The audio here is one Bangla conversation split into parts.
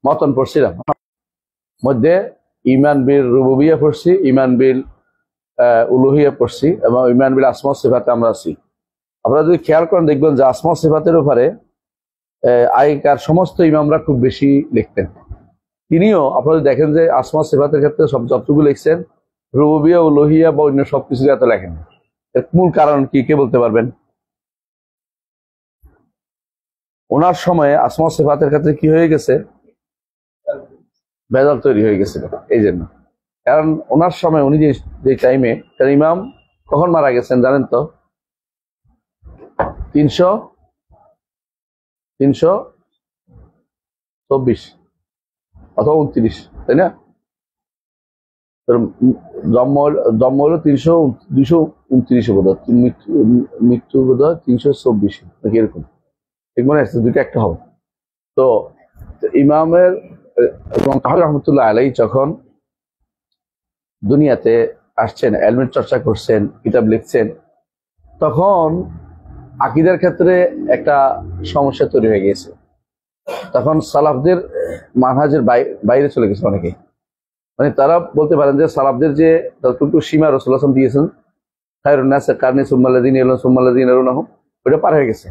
মতন পড়ছিলাম মধ্যে ঈমান বিল রুবুবিয়্যাহ পড়ছি, ঈমান বিল উলুহিয়্যাহ পড়ছি এবং ঈমান বিল আসমা ওয়াস সিফাতে আমরা আছি। আপনারা যদি খেয়াল করেন দেখবেন যে আসমা ওয়াস সিফাতের উপরে আগেকার সমস্ত ইমামরা খুব বেশি লিখতেন। তিনিও আপনারা দেখেন যে আসমা ওয়াস সিফাতের ক্ষেত্রে সব যতটুকু লিখছেন রুবুবিয়্যাহ উলুহিয়্যাহ বা অন্য সবকিছু এত লেখেন। এর মূল কারণ কি কে বলতে পারবেন? ওনার সময়ে আসমা ওয়াস সিফাতের ক্ষেত্রে কি হয়ে গেছে, ভেজাল তৈরি হয়ে গেছিল। এই জন্য, কারণ ওনার সময় উনি যে টাইমে ইমাম কখন মারা গেছেন জানেন তো? 324 অথবা 29, তাই না? জন্ম হলো 229 বোধ হয়, মৃত্যু বোধ হয় 324 নাকি এরকম, ঠিক মনে আসছে, দুইটা একটা হবে। তো ইমামের রহমতুল্লাহ আলাই যখন দুনিয়াতে আসছেন, এলমের চর্চা করছেন, কিতাব লিখছেন, তখন আকীদার ক্ষেত্রে একটা সমস্যা তৈরি হয়ে গেছে। তখন সালাফদের মানহাজের বাইরে চলে গেছে অনেকেই। মানে তারা বলতে পারেন যে সালাফদের যে যতটুকু সীমা রাসূলুল্লাহ সাল্লাল্লাহু আলাইহি ওয়াসাল্লাম দিয়েছেন, খায়রুন নাস কারনি সুম্মাল্লাযিনা ইয়ালুন সুম্মাল্লাযিনা ইয়ালুনহুম, ওটা পার হয়ে গেছে।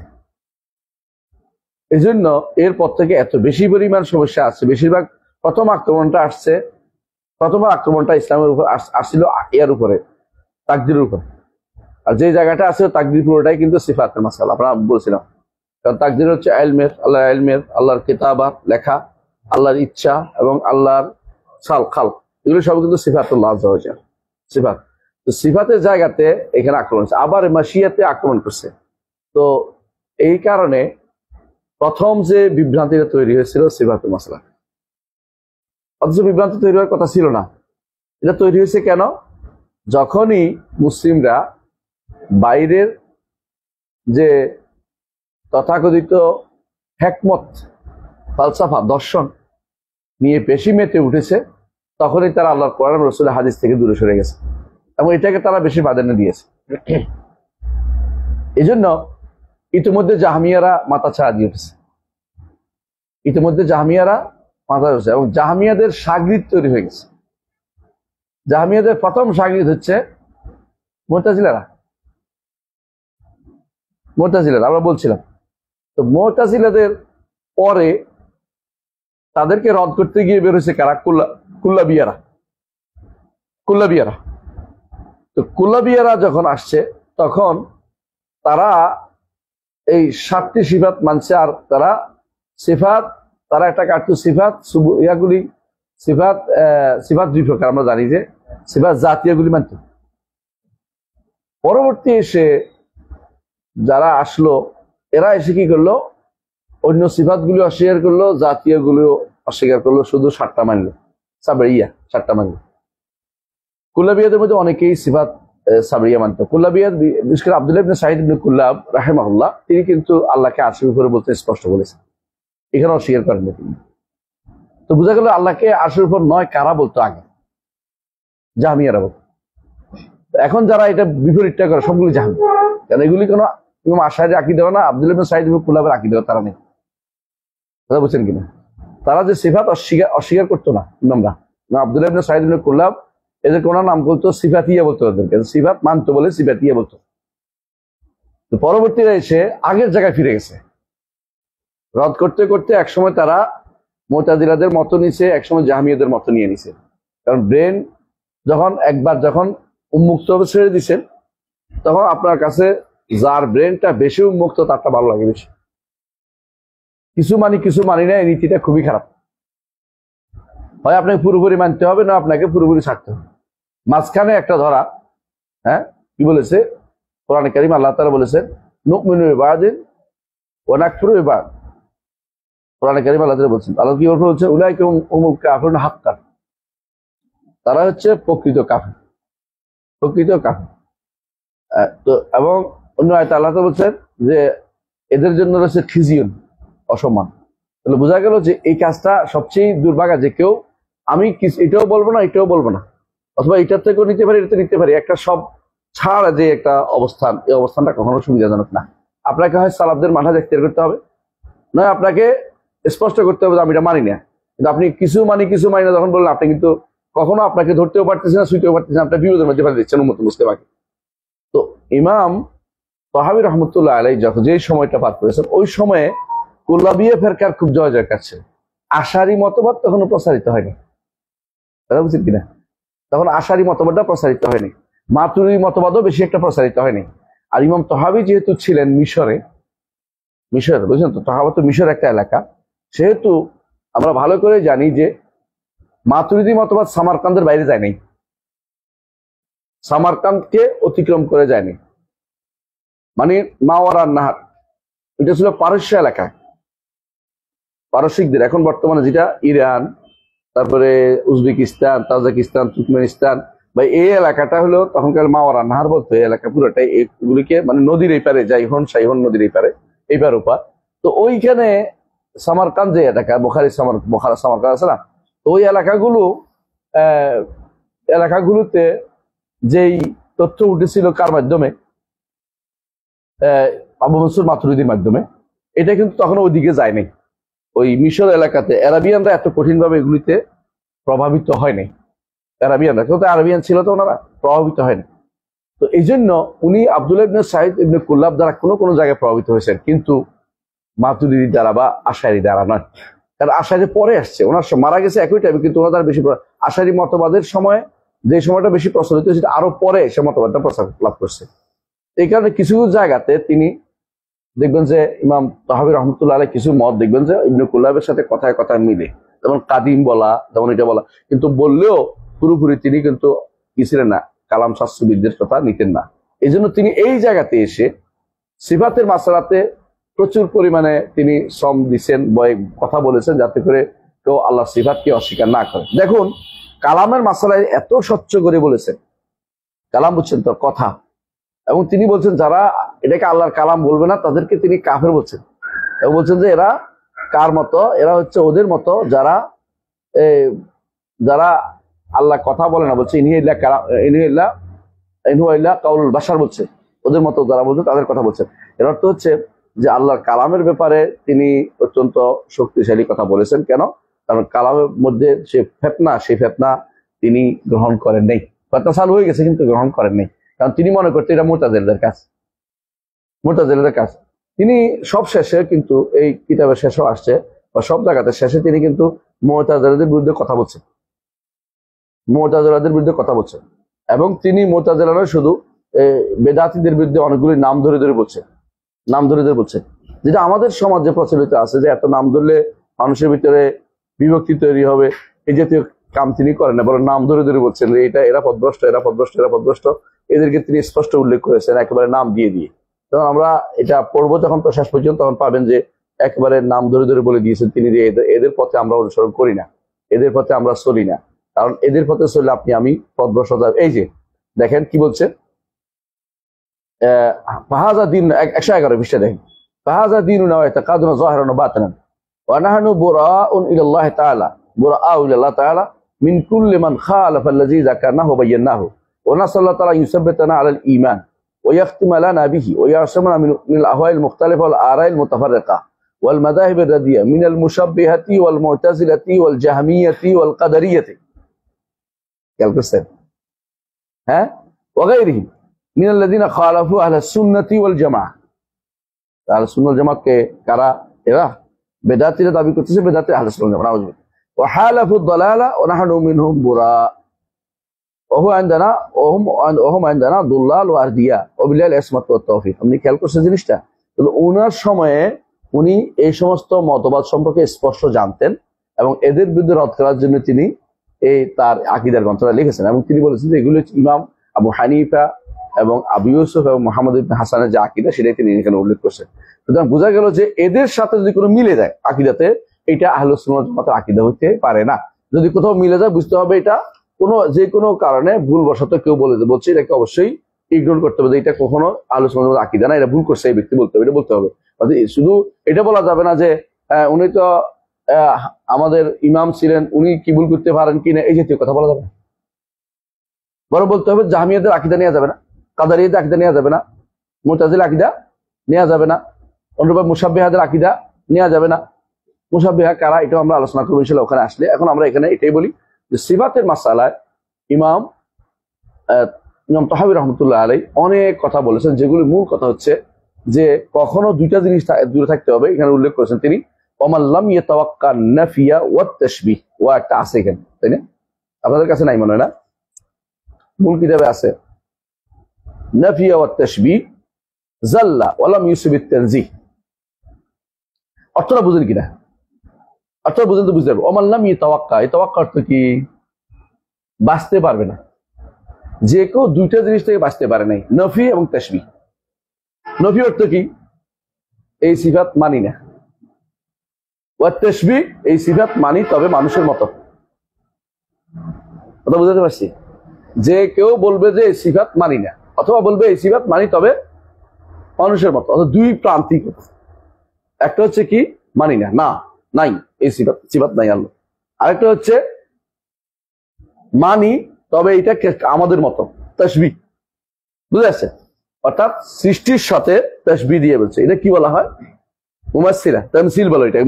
এই জন্য এরপর থেকে এত বেশি পরিমাণ সমস্যা আছে। বেশিরভাগ প্রথম আক্রমণটা ইসলামের উপর আসছিল ইয়ার উপরে, তাকদীরের উপরে। আর যে জায়গাটা আছে তাকদীর পুরোটাই কিন্তু সিফাতের মাসালা। আপনারা বলছিলাম, কারণ তাকদীর হচ্ছে আল্লাহর কিতাবাত লেখা, আল্লাহর ইচ্ছা এবং আল্লাহর খালক, এগুলো সব কিন্তু সিফাতুল্লাহ আযজা ওয়া জাল, সিফাত। তো সিফাতের জায়গাতে এখানে আক্রমণ হচ্ছে, আবার মাশিয়াতে আক্রমণ করছে। তো এই কারণে প্রথম যে বিভ্রান্তিটা তৈরি হয়েছিল সিফাতুল মাসালা, অথচ বিভ্রান্তি তৈরি হওয়ার কথা ছিল না। এটা তৈরি হয়েছে কেন? যখনই মুসলিমরা বাইরের যে তথাকথিত হিকমত, ফালসাফা, দর্শন নিয়ে বেশি মেতে উঠেছে, তখনই তারা আল্লাহর কোরআন এবং রাসূলের হাদিস থেকে দূরে সরে গেছে এবং এটাকে তারা বেশি প্রাধান্য দিয়েছে। এই জন্য ইতিমধ্যে জাহমিয়ারা মাথা ছাড়া দিয়ে উঠেছে, এবং জাহমিয়াদের শাগরিদ তৈরি হয়ে গেছে। জাহমিয়াদের প্রথম শাগরিদ হচ্ছে মুতাজিলারা, আমরা বলছিলাম। তো মুতাজিলাদের পরে তাদেরকে রদ করতে গিয়ে বের হয়েছে কারা? কুল্লাবিয়ারা। তো কুল্লাবিয়ারা যখন আসছে, তখন তারা এই 7টি সিফাত মানছে। আর তারা একটা কাটু সিফাত ইয়াগুলি, সিফাত দুই প্রকার আমরা জানি, যে সিফাত জাতীয়গুলি মানত। পরবর্তী এসে যারা আসলো, এরা এসে কি করলো? অন্য সিফাত গুলি অস্বীকার করলো, জাতীয় গুলো অস্বীকার করলো, শুধু 7টা মানলো, 7টা মানলো। কুল্লাবিয়াদের মধ্যে অনেকেই সিফাত সাবরিয়া মানত। কুল্লাবিয়াদ, বিশেষ করে আব্দুল্লাহ ইবনে সাঈদ ইবনে কুল্লাব রাহিমাহুল্লাহ, তিনি কিন্তু আল্লাহকে আরশের উপরে বলতে স্পষ্ট বলেছেন, এখানে অস্বীকার করেন তিনি। তো বোঝা গেল আল্লাহকে আরশের উপর নয়, কারা বলতো আগে? জাহমিয়ারা বলতো। এখন যারা এটা বিপরীতটা করে সবগুলি জাহমি, কারণ এগুলি কোনো ইমাম আশআরীর আকীদা না, আব্দুল্লাহ ইবনে সাঈদ ইবনে কুল্লাবের আকীদা তারা নেই। কথা বুঝছেন কিনা? তারা যে সিফাত অস্বীকার করতো না ইমামরা, আব্দুল্লাহ ইবনে সাঈদ ইবনে কুল্লাব, এদের কোন নাম বলতো সিফাতিয়া বলতো, ওদেরকে সিফাত মানতো বলে সিফাতিয়া বলতো। তো পরবর্তীতে এসে আগের জায়গায় ফিরে গেছে, রদ করতে করতে একসময় তারা মুতাজিলাদের মতো নিছে, একসময় জাহমিয়াদের মতো নিয়ে নিছে। কারণ ব্রেন যখন উন্মুক্ত হবে ছেড়ে দিচ্ছেন, তখন আপনার কাছে যার ব্রেনটা বেশি উন্মুক্ত তারটা ভালো লাগে বেশি। কিছু মানি না, এই নীতিটা খুবই খারাপ। হয় আপনাকে পুরোপুরি মানতে হবে, না আপনাকে পুরোপুরি ছাড়তে হবে। মাঝখানে একটা ধরা, কি বলেছে কোরআনে কারীম? আল্লাহ তাআলা বলেছেন নুমিনু বিবাদিন ওয়া নাকফুরু বিবাদ। কোরআনে কারীম আল্লাহ তাআলা বলছেন, আল্লাহ কি বলছেন? উলাইকা হুমুল কাফিরুন হাক্কান, তারা হচ্ছে প্রকৃত কাফির। তো এবং অন্য আয়াতে আল্লাহ তাআলা বলছেন যে এদের জন্য রয়েছে খিজিয়ুন, অসম্মান। তাহলে বোঝা গেল যে এই কাজটা সবচেয়ে দুর্ভাগা, যে কেউ আমি এটাও বলবো না, এটাও বলবো না, অথবা এটার থেকেও নিতে পারি, এটাতে নিতে পারি, একটা সব ছাড়া যে একটা অবস্থান, এই অবস্থানটা কখনো সুবিধাজনক না। আপনাকে হয় সালাফদের মানহাজ ইখতিয়ার করতে হবে, নয় আপনাকে স্পষ্ট করতে হবে যে আমি এটা মানি না, কিন্তু আপনি কিছু মানি না যখন বললেন, আপনি কিন্তু কখনো আপনাকে ধরতেও পারতেছেন না, শুইতেও পারতেছেন, আপনার বিরোধের মধ্যে ফেলে দিচ্ছেন উম্মত মুসলিমাকে। তো ইমাম তাহাবী রহমতুল্লাহ আলাইহি যখন যে সময়টা পার করেছেন, ওই সময়ে কুল্লাবিয়া ফেরকার খুব জয় জয়কার ছিল। আশারি মতবাদ তখনও প্রসারিত হয়নি, কথা বুঝছেন কিনা? তখন আশারি মতবাদটা প্রসারিত হয়নি, মাতুরিদি মতবাদও বেশি একটা প্রসারিত হয়নি। আর ইমাম তাহাবী যেহেতু ছিলেন মিশর, বুঝলেন তো, তাহাবা তো মিশর একটা এলাকা, সেহেতু আমরা ভালো করে জানি যে মাতুরিদি মতবাদ সামারকান্দের বাইরে যায় নাই, সামারকান্দকে অতিক্রম করে যায়নি। মানে মাওয়ারান নাহার, এটা ছিল পারস্য এলাকা, পারসিকদের, এখন বর্তমানে যেটা ইরান, তারপরে উজবেকিস্তান, তাজিকিস্তান, তুর্কমেনিস্তান, বা এই এলাকাটা হলো তখনকার মাওয়ারান নাহার বলতো। এই এলাকা পুরোটাই এগুলিকে মানে নদীর এই পারে, সাইহন নদীর এই পারে, এইবার ওপার। তো ওইখানে সামারকান্দ যে এলাকা, বোখারা সামারকান্দ আছে না, তো ওই এলাকাগুলোতে যেই তথ্য উঠেছিল কার মাধ্যমে, আবু মনসুর মাতুরিদির মাধ্যমে, এটা কিন্তু তখন ওইদিকে যায়নি। ওই মিশর এলাকাতে আরাবিয়ানরা এত কঠিন ভাবে এগুলিতে প্রভাবিত হয়নি। আরাবিয়ানরা কিন্তু আরাবিয়ান ছিল, তো ওনারা প্রভাবিত হয়নি। তো এই জন্য উনি আব্দুল্লাহ ইবনে সাঈদ ইবনে কুল্লাব দ্বারা কোনো জায়গায় প্রভাবিত হয়েছেন, কিন্তু মাতুরিদি দ্বারা বা আশারি দ্বারা নয়। কারণ আশারি পরে আসছে, ওনার মারা গেছে একই টাইমে, কিন্তু ওনার দ্বারা বেশি আশারি মতবাদের সময় যে সময়টা বেশি প্রচলিত সেটা আরো পরে সে মতবাদটা প্রচার লাভ করছে। এই কারণে কিছু জায়গাতে তিনি দেখবেন যে ইমাম তাহাবী রহমতুল্লাহ আলাইহি কিছু মত দেখবেন যে ইবনে কুল্লাবের সাথে কথায় কথায় মিলে, যেমন কাদিম বলা, যেমন এটা বলা, কিন্তু বললেও পুরোপুরি তিনি কিন্তু কি ছিলেন না, কালাম শাস্ত্রবিদদের কথা নিতেন না। এই জন্য তিনি এই জায়গাতে এসে সিফাতের মাসালাতে প্রচুর পরিমাণে তিনি শ্রম দিচ্ছেন, কথা বলেছেন, যাতে করে কেউ আল্লাহ সিফাতকে অস্বীকার না করে। দেখুন কালামের মাসালায় এত স্বচ্ছ করে বলেছেন, কালাম বুঝছেন তো, কথা। এবং তিনি বলছেন যারা এটাকে আল্লাহর কালাম বলবে না তাদেরকে তিনি কাফের বলছেন, এবং বলছেন যে এরা কার মতো, এরা হচ্ছে ওদের মতো যারা যারা আল্লাহ কথা বলে না, বলছে ইনহুয়া কাউলুল বাশার, বলছে ওদের মতো যারা বলছে তাদের কথা বলছেন। এর অর্থ হচ্ছে যে আল্লাহর কালামের ব্যাপারে তিনি অত্যন্ত শক্তিশালী কথা বলেছেন। কেন? কারণ কালামের মধ্যে সেই ফেতনা তিনি গ্রহণ করেন নাই। ফেতনা চালু হয়ে গেছে কিন্তু গ্রহণ করেন নাই, কারণ তিনি মনে করতেন এটা মুতাজিলাদের কাজ। তিনি সব শেষে কিন্তু এই কিতাবের শেষও আসছে, বা সব জায়গাতে শেষে তিনি কিন্তু মুতাজিলাদের বিরুদ্ধে কথা বলছেন, এবং তিনি মুতাজিলা নয়, শুধু বেদাতীদের বিরুদ্ধে অনেকগুলি নাম ধরে বলছেন, যেটা আমাদের সমাজে প্রচলিত আছে, যে এত নাম ধরলে মানুষের ভিতরে বিভক্তি তৈরি হবে, এই জাতীয় কাম তিনি করেন না, বরং নাম ধরে বলছেন যে এরা পথভ্রষ্ট, এদেরকে তিনি স্পষ্ট উল্লেখ করেছেন একেবারে নাম দিয়ে। তখন আমরা এটা পড়বো যখন, তো শেষ পর্যন্ত তখন পাবেন যে একেবারে নাম ধরে বলে দিয়েছেন তিনি যে এদের পথে আমরা অনুসরণ করি না, এদের পথে আমরা চলি না, কারণ এদের পথে চললে আমি পথভ্রষ্ট। এই যে দেখেন কি বলছে, ফাহাজা দিন 111 পৃষ্ঠা দেখেন, ফাহাজা দিনুনা ওয়া ইতাকাদুনা যাহিরান ওয়া বাতিনান ওয়া নাহনু বুরাউন ইলাল্লাহি তাআলা মিন কুল্লি মান খালাফা আল্লাযী যাকারনাহু ওয়া বায়্যানাহু ওয়া নাসাল্লাহু তাআলা ইউসাব্বিতানা আলাল ঈমান ওয়া ইয়াখতিমা লানা বিহি ওয়া ইয়াসমানা মিন আল আহওয়াইল মুখতালিফা ওয়াল আরাইল মুতাফাররিকা ওয়াল মাযাহিবির রাদিয়া মিন আল মুশাব্বিহাতি ওয়াল মু'তাজিলাতি ওয়াল জাহমিয়াতি ওয়াল কাদারিয়াতি। খেয়াল করছেন? হ্যাঁ, ওয়া গায়রিহিম মিনাল্লাযীনা খালাফু আহলাস সুন্নাতি ওয়াল জামাআহ। আহলাস সুন্নাহ ওয়াল জামাতকে কারা? এরা বেদাতীরা দাবি করতেছে, বেদাতে আহলাস সুন্নাহ ওয়াল জামাত। ওয়া হালাফু দালালা ওয়া নাহনু মিনহুম বুরা ওয়া হুম ইনদানা দুল্লাল ওয়া আরদিয়া ওয়া বিল্লাহিল ইসমাতু ওয়াত তাওফীক। আপনি খেয়াল করছেন জিনিসটা? তো ওনার সময়ে উনি এই সমস্ত মতবাদ সম্পর্কে স্পষ্ট জানতেন, এবং এদের বিরুদ্ধে রদ করার জন্য তিনি তার আকীদার গ্রন্থটা লিখেছেন, এবং তিনি বলেছেন যে এগুলো ইমাম আবু হানিফা এবং আবু ইউসুফ এবং মুহাম্মদ ইবনে হাসানের যে আকীদা, সেটাই তিনি এখানে উল্লেখ করছেন। সুতরাং বোঝা গেল যে এদের সাথে যদি কোনো মিলে যায় আকীদাতে, এটা আহলুস সুন্নাহ ওয়াল জামাতের আকীদা হইতে পারে না। যদি কোথাও মিলে যায়, বুঝতে হবে এটা যে কোনো কারণে ভুলবশত কেউ বলছে, এটাকে অবশ্যই ইগনোর করতে হবে, এটা কখনো আহলুস সুন্নাহ ওয়াল জামাতের আকীদা না, এটা ভুল করছে এই ব্যক্তি, বলতে হবে, এটা বলতে হবে। শুধু এটা বলা যাবে না যে উনি তো আমাদের ইমাম ছিলেন, উনি কি ভুল করতে পারেন কিনা, এই জাতীয় কথা বলা যাবে না। বরং বলতে হবে জাহমিয়াদের আকীদা নেওয়া যাবে না, কাদারিয়াদের আকীদা নেওয়া যাবে না, মুতাজিলা আকীদা নেওয়া যাবে না, অনুরূপ মুশাব্বিহাদের আকীদা নেওয়া যাবে না, মুশাব্বিহা কারা, এটাও আমরা আলোচনা করবো ইনশাআল্লাহ ওখানে আসলে। এখন আমরা এখানে এটাই বলি যে সিফাতের মাসালায় ইমাম তাহাবী রহমতুল্লাহ আলাই অনেক কথা বলেছেন, যেগুলি মূল কথা হচ্ছে যে কখনো দুইটা জিনিস দূরে থাকতে হবে। এখানে উল্লেখ করেছেন তিনি ওমাল্লাম ইয়াতাওয়াক্কা নাফিয়া ওয়াত তাশবিহ, ও একটা আছে এখানে, তাই না? আপনাদের কাছে নাই মনে হয় না? মূল কিতাবে আছে নাফিয়া ওয়াত তাশবিহ জাল্লা ওয়ালাম ইউসিবিত তানজিহ। অর্থটা বুঝেন কিনা? অর্থটা বুঝেন তো বুঝতে পারবো। ওমাল্লাম ইয়াতাওয়াক্কা, এই তাওয়াক্কা অর্থ কি? বাঁচতে পারবে না। যে কেউ দুইটা জিনিস থেকে বাঁচতে পারে নাই, নফি এবং তাশবিহ। নফি অর্থ কি? এই সিফাত মানি না। ওয়াত তাশবিহ, এই সিফাত মানি তবে মানুষের মতো। কথা বুঝতে পারছি? যে কেউ বলবে যে এই সিফাত মানি না, অথবা বলবে এই সিফাত মানি তবে মানুষের মতো, অথবা দুই প্রান্তিক। একটা হচ্ছে কি মানি না, না নাই এই সিফাত নাই আল্লাহ। আরেকটা হচ্ছে মানি তবে এটা আমাদের মতো, তাশবিহ। বুঝে আসছে? অর্থাৎ সৃষ্টির সাথে তাশবিহ দিয়ে বলছে। এটা কি বলা হয়? মুমাসসিলা, তামসিল বলো। এটা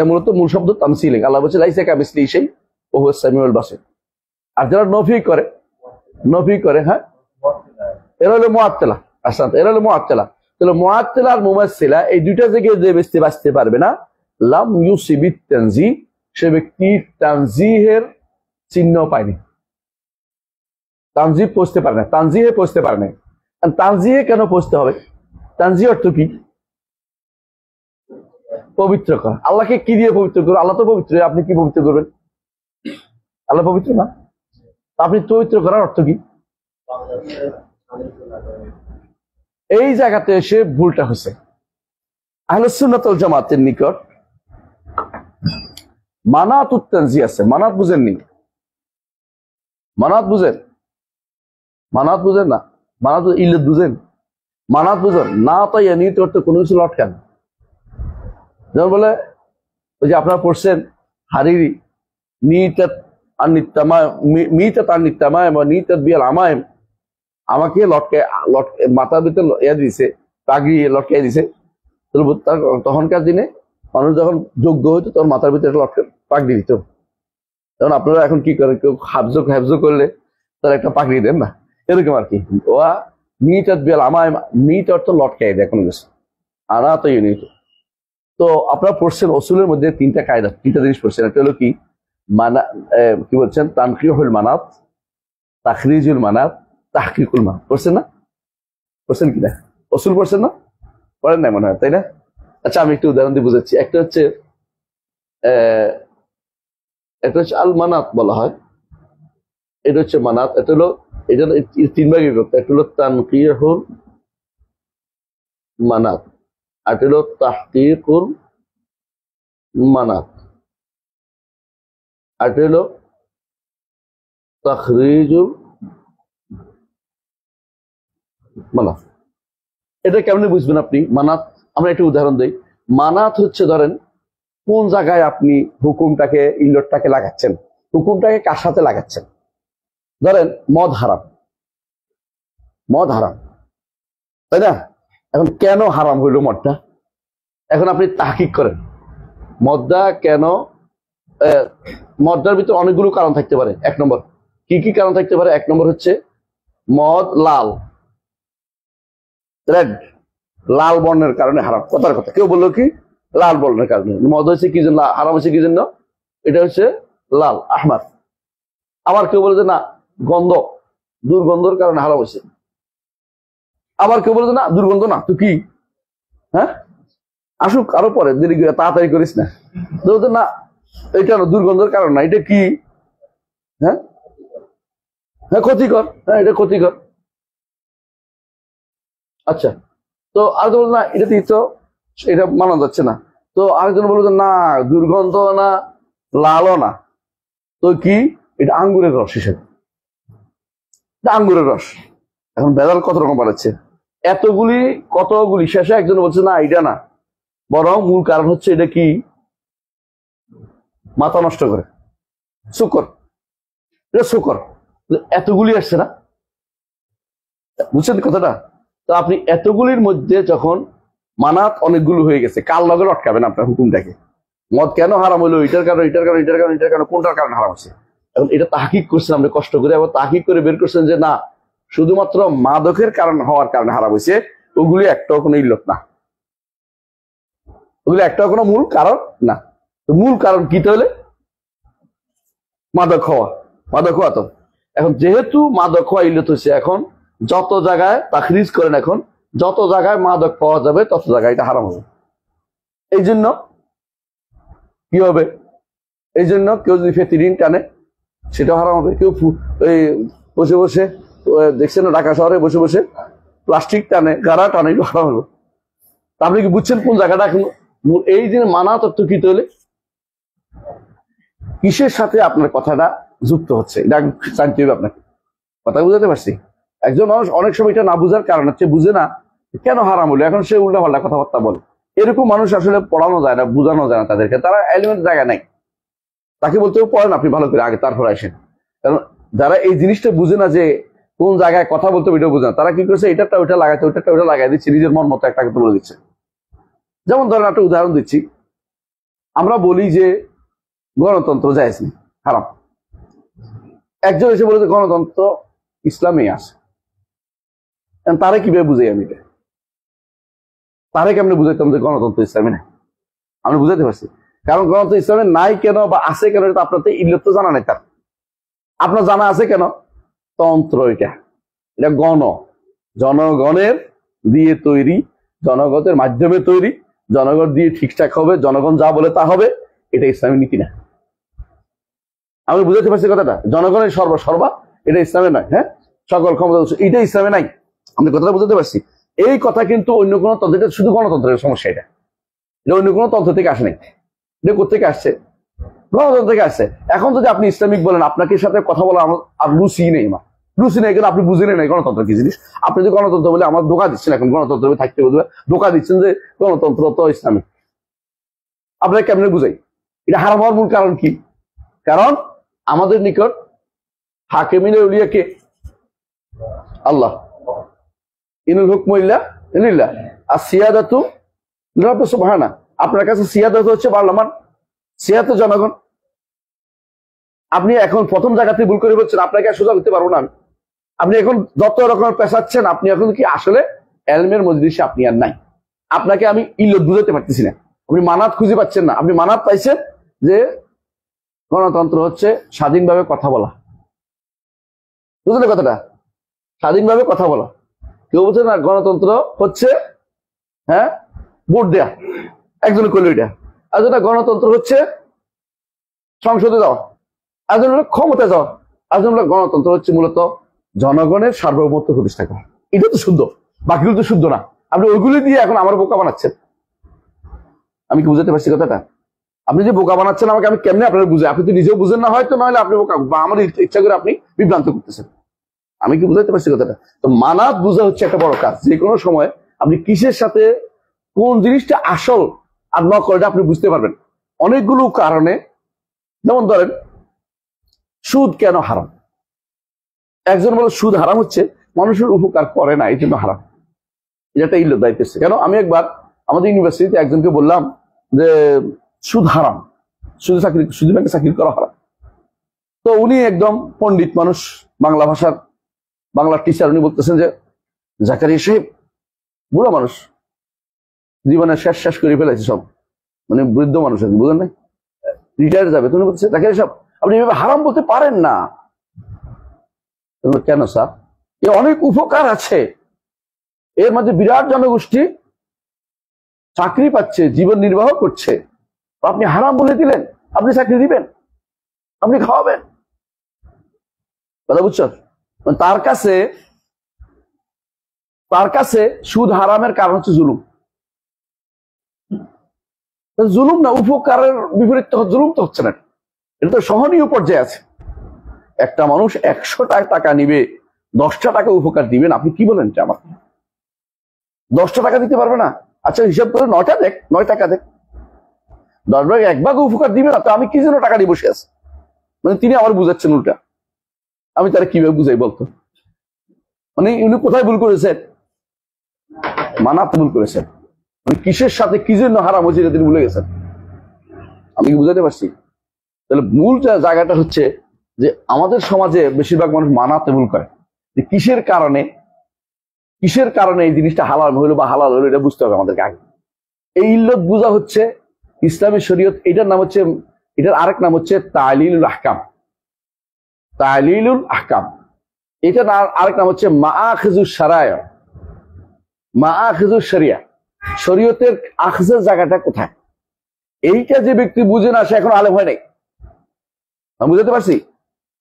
মূলত মূল শব্দ তামসিল। আল্লাহ বলছে লাইসা কামিসলিহি শাই ওয়া হুয়াস সামিউল বাসির। আর যারা নফি করে হ্যাঁ, এরা হলো মুআত্তিলা। আসলে এরা হলো মুআত্তিলা। তাহলে মুআত্তিলা আর মুমাসসিলা এই দুইটা জায়গায় যে বাঁচতে পারবে না, লাম ইউসিবিত তানজিহ, সে ব্যক্তি তানজিহের চিহ্ন পায়নি, তানজিহ পৌঁছতে পারে না, তানজিহে পৌঁছতে পারে না। তানজিহে কেন পৌঁছতে হবে? তানজিহ অর্থ কি? পবিত্র করা। আল্লাহকে কি দিয়ে পবিত্র করবো? আল্লাহ তো পবিত্র, আপনি কি পবিত্র করবেন? আল্লাহ পবিত্র না, আপনি পবিত্র করার অর্থ কি? এই জায়গাতে এসে ভুলটা হচ্ছে। আহলে সুন্নাত ওয়াল জামাতের নিকট মানাতুত তানজিহ আছে। মানাত বুঝেননি? মানাত বুঝেন? মানাত বুঝেন না? মানাত ইল্লাত বুঝেন? মানাত বুঝেন না? তাই নিত অর্থ কোনো কিছু লটকান। যেমন বলে ওই যে আপনারা পড়ছেন হারিরি নিতাত বিয়াল আমায়েম, আমাকে লটকে মাথার ভিতরে ইয়া দিছে, পাগড়ি লটকাই দিছে। তখনকার দিনে মানুষ যখন যোগ্য হইতো তখন মাথার ভিতরে লটকে পাগড়ি দিত। তখন আপনারা এখন কি করেন? কেউ হ্যাবজ করলে তার একটা পাগড়ি দেন না, এরকম আর কি। ওয়া নিতাত বিয়াল আমায়েম, নিত অর্থ লটকাই দেয় কোনো কিছু। আনা তো ইউনিট। তো আপনারা পড়ছেন উসুলের মধ্যে তিনটা কায়দা, তিনটা জিনিস পড়ছেন। একটা হলো কি মানা, কি বলছেন? তানকিহুল মানাত, তাখরিজুল মানাত, তাহকিকুল মানাত। পড়ছেন না? পড়ছেন কিনা? উসুল পড়ছেন না? পড়েন না মনে হয়, তাই না? আচ্ছা আমি একটু উদাহরণ দিয়ে বুঝাচ্ছি। একটা হচ্ছে আল মানাত বলা হয়, এটা হচ্ছে মানাত। এটা হলো, এটা তিন ভাগে বিভক্ত। একটা হলো তানকিহুল মানাত, আর এটা হলো তাহকিকুল মানাত, আর এটা হলো তাখরিজুল মানাত। এটা কেমনে বুঝবেন আপনি মানাত? আমরা একটু উদাহরণ দেই। মানাত হচ্ছে ধরেন কোন জায়গায় আপনি হুকুমটাকে, ইল্লতটাকে লাগাচ্ছেন, হুকুমটাকে কার সাথে লাগাচ্ছেন। ধরেন মদ হারাম, তাই না? এখন কেন হারাম হইল মদটা? এখন আপনি তাহকিক করেন মদটা কেন। মদটার ভিতরে অনেকগুলো কারণ থাকতে পারে। এক নম্বর, কি কি কারণ থাকতে পারে? এক নম্বর হচ্ছে মদ লাল, রেড, লাল বর্ণের কারণে হারাম। কথার কথা, কেউ বললো কি লাল বর্ণের কারণে মদ হয়েছে কি জন্য হারাম হয়েছে, কি জন্য? এটা হচ্ছে লাল, আহমার। আবার কেউ বলে যে না, গন্ধ, দুর্গন্ধর কারণে হারাম হয়েছে। আবার কেউ বলে যে না, দুর্গন্ধ না তো কি, হ্যাঁ আসুক আরো পরে, দেরি করে, তাড়াতাড়ি করিস না। না, এটা দুর্গন্ধের কারণ না, এটা কি, হ্যাঁ হ্যাঁ ক্ষতিকর, হ্যাঁ এটা ক্ষতিকর। আচ্ছা, তো আরেকজন বলল না, এটা তো এটা মানা যাচ্ছে না। তো আরেকজন বললো না, দুর্গন্ধ না, লালও না, তো কি এটা আঙ্গুরের রস হিসেবে, আঙ্গুরের রস। এখন ভেজাল কত রকম বানাচ্ছে, কতগুলি শেষে একজন বলছে না এটা না, বরং মূল কারণ হচ্ছে এটা কি, মাথা নষ্ট করে, শুকর, এটা শুকর। এতগুলি আসছে না, বুঝছেন কথাটা? তো আপনি এতগুলির মধ্যে যখন মানাত অনেকগুলো হয়ে গেছে, কার লগে লটকাবেন আপনার হুকুমটাকে? মদ কেন হারাম হলো, এটার কারণে, এটার কারণে, এটার কারণে, এটার কারণে, কোনটার কারণে হারাম হচ্ছে। এখন এটা তাহকিক করছেন আপনি কষ্ট করে, এবং তাহকিক করে বের করছেন যে না, শুধুমাত্র মাদকের কারণ হওয়ার কারণে হারাম হয়েছে, ওগুলি একটাও কোনো ইল্লত না, ওগুলি একটাও কোনো মূল কারণ না। তো মূল কারণ কি তাহলে? মাদক হওয়া, মাদক হওয়া। তো এখন যেহেতু মাদক হওয়া ইল্লত হয়েছে, এখন যত জায়গায় তাখরিজ করেন, এখন যত জায়গায় মাদক পাওয়া যাবে তত জায়গায় এটা হারাম হবে। এই জন্য কি হবে? এই জন্য কেউ যদি ফেতিরিন টানে সেটাও হারাম হবে। কেউ এই বসে বসে দেখছেন না, ঢাকা শহরে বসে বসে প্লাস্টিক টানে, গাড়া টানে, এগুলো হারাম হলো। আপনি কি বুঝছেন কোন জায়গাটা? এখন এই যে মানা তত্ত্ব কি তাহলে কিসের সাথে আপনার কথাটা যুক্ত হচ্ছে, এটা জানতে হবে আপনাকে। কথা বুঝাতে পারছি? একজন মানুষ অনেক সময় এটা না বুঝার কারণ হচ্ছে বুঝে না কেন হারাম হলো, এখন সে উল্টা পাল্টা কথাবার্তা বলে। এরকম মানুষ আসলে পড়ানো যায় না, বোঝানো যায় না তাদেরকে, তারা এলিমেন্ট জায়গা নাই। তাকে বলতে পড়েন আপনি ভালো করে আগে, তারপর আসেন। কারণ যারা এই জিনিসটা বুঝে না যে কোন জায়গায় কথা বলতে হবে এটা বুঝে না, তারা কি করছে, এটাটা ওইটা লাগাইতে, ওইটাটা ওইটা লাগাই দিচ্ছে, নিজের মন মতো একটা কথা বলে দিচ্ছে। যেমন ধরেন একটা উদাহরণ দিচ্ছি, আমরা বলি যে গণতন্ত্র জায়েজ নেই, হারাম। একজন এসে বলে যে গণতন্ত্র ইসলামে আছে, তারে কিভাবে বুঝাই আমি এটা? তারে কেমনে বুঝাইতাম যে গণতন্ত্র ইসলামে নাই? আমি বুঝাইতে পারছি, কারণ গণতন্ত্র ইসলামে নাই কেন বা আছে কেন এটা আপনার তো ইল্লত তো জানা নাই। তার আপনার জানা আছে কেন? তন্ত্র এটা, এটা জনগণের দিয়ে তৈরি, জনগণের মাধ্যমে তৈরি, জনগণ দিয়ে ঠিকঠাক হবে, জনগণ যা বলে তা হবে, এটা ইসলামের নীতি না। আমি বুঝাতে পারছি কথাটা? জনগণের সর্বা এটা ইসলামে নয়। হ্যাঁ, সকল ক্ষমতা এটা ইসলামে নাই। আমি কথাটা বুঝাতে পারছি? এই কথা কিন্তু অন্য কোনো তন্ত্র, এটা শুধু গণতন্ত্রের সমস্যা, এটা অন্য কোনো তন্ত্র থেকে আসে নাই। এটা কোথেকে আসছে? গণতন্ত্র থেকে আসছে। এখন যদি আপনি ইসলামিক বলেন, আপনাকে সাথে কথা বলা আমার আর রুচি নেই, আমার রুচি নেই, কিন্তু আপনি বুঝলেন না গণতন্ত্র কি জিনিস। আপনি যদি গণতন্ত্র বলে আমার ধোকা দিচ্ছেন, এখন গণতন্ত্র থাকতে বলবে ধোকা দিচ্ছেন যে গণতন্ত্র তো ইসলামিক। আপনাকে কেমনে বুঝাই এটা হারাম হওয়ার মূল কারণ কি? কারণ আমাদের নিকট হাকিমিনে উলিয়া কে? আল্লাহ। ইনুল হুকমু ইল্লা লিল্লাহ, আর সিয়াদাতু লিরাব্বি সুবহানাহু। আপনার কাছে সিয়াদাত হচ্ছে পার্লামেন্ট, সিয়াদাত জনগণ। আপনি এখন প্রথম জায়গাতে ভুল করে বলছেন, আপনাকে সোজা করতে পারবো না আমি। আপনি এখন যত রকমের পেশাচ্ছেন, আপনি এখন কি আসলে এলমের মজলিসে আপনি আর নাই। আপনাকে আমি ইল্লত বুঝাতে পারতেছি না, আপনি মানাত খুঁজে পাচ্ছেন না। আপনি মানাত পাইছেন যে গণতন্ত্র হচ্ছে স্বাধীনভাবে কথা বলা। বুঝলেন কথাটা? স্বাধীনভাবে কথা বলা। কেউ বলছে না গণতন্ত্র হচ্ছে হ্যাঁ ভোট দেয়া, একজনে করলো এটা। আর যেটা গণতন্ত্র হচ্ছে সংসদে যাওয়া, একজন হলো ক্ষমতা যাওয়া, একজন হলো গণতন্ত্র হচ্ছে মূলত জনগণের সার্বভৌমত্ব প্রতিষ্ঠা করা। এটা তো শুদ্ধ, বাকিগুলো তো শুদ্ধ না। আপনি ওইগুলি দিয়ে এখন আমার বোকা বানাচ্ছেন। আমি কি বুঝাতে পারছি কথাটা? আপনি যে বোকা বানাচ্ছেন আমাকে, আমি কেমনে আপনারা বুঝাই? আপনি তো নিজেও বুঝেন না হয়তো, নইলে আপনি বোকা বা আমার ইচ্ছা করে আপনি বিভ্রান্ত করতেছেন। আমি কি বুঝাতে পারছি কথাটা? তো মানাত বোঝা হচ্ছে একটা বড় কাজ। যে কোনো সময় আপনি কিসের সাথে কোন জিনিসটা আসল আর নকল আপনি বুঝতে পারবেন অনেকগুলো কারণে। যেমন ধরেন সুদ কেন হারাম? একজন বলে সুদ হারাম হচ্ছে মানুষের উপকার করে না, এই জন্য হারাম। এটা ইল্লত দায়িত্ব। কেন? আমি একবার আমাদের ইউনিভার্সিটিতে একজনকে বললাম যে সুদ হারাম, সুদ ব্যাংকে চাকরি করা হারাম। তো উনি একদম পণ্ডিত মানুষ, বাংলা ভাষার বাংলার টিচার, উনি বলতেছেন যে জাকারিয়া সাহেব বুড়ো মানুষ, জীবনে শেষ করে ফেলেছে সব, মানে বৃদ্ধ মানুষ আর কি, বুঝলেন না, রিটায়ার যাবে। তুমি বলতেছে জাকারিয়া সাহেব আপনি এভাবে হারাম বলতে পারেন না। কেন স্যার? এর অনেক উপকার আছে, এর মধ্যে বিরাট জনগোষ্ঠী চাকরি পাচ্ছে, জীবন নির্বাহ করছে, আপনি হারাম বলে দিলেন? আপনি চাকরি দিবেন, আপনি খাওয়াবেন? কথা বুঝছো? তার কাছে সুদ হারামের কারণ হচ্ছে জুলুম। জুলুম না, উপকারের বিপরীত জুলুম তো হচ্ছে না, এটা তো সহনীয় পর্যায়ে আছে। একটা মানুষ 100 টাকা নিবে, 10টা টাকা উপকার দিবেন, আপনি কি বলেন? আমার 10টা টাকা দিতে পারবে না? আচ্ছা হিসাব করে 9টা দেখ, 9 টাকা দেখ, 10 ভাগ 1 ভাগ উপকার দিবে না, তো আমি কি জন্য টাকা নিয়ে বসে আছি? মানে তিনি আমার বুঝাচ্ছেন উল্টা, আমি তারা কিভাবে বুঝাই বলতো? মানে উনি কোথায় ভুল করেছেন? মানাতে ভুল করেছেন। মানে কিসের সাথে কি জন্য হারাম হয়েছে তিনি ভুলে গেছেন। আমি কি বুঝাতে পারছি? তাহলে মূল জায়গাটা হচ্ছে যে আমাদের সমাজে বেশিরভাগ মানুষ মানাতে ভুল করে যে কিসের কারণে এই জিনিসটা হালাল হইলো বা হালাল হইলো, এটা বুঝতে হবে আমাদেরকে আগে। এই ইল্লত বুঝা হচ্ছে ইসলামী শরীয়ত। এটার আরেক নাম হচ্ছে তালিলুল আহকাম। তালিলুল আহকাম, এটার আরেক নাম হচ্ছে মাআখিযুশ শারায়া, মাআখিযুশ শরিয়া। শরীয়তের আখজের জায়গাটা কোথায়, এইটা যে ব্যক্তি বুঝে না, সে এখন আলেম হয় নাই। আমি বুঝতে পারছি?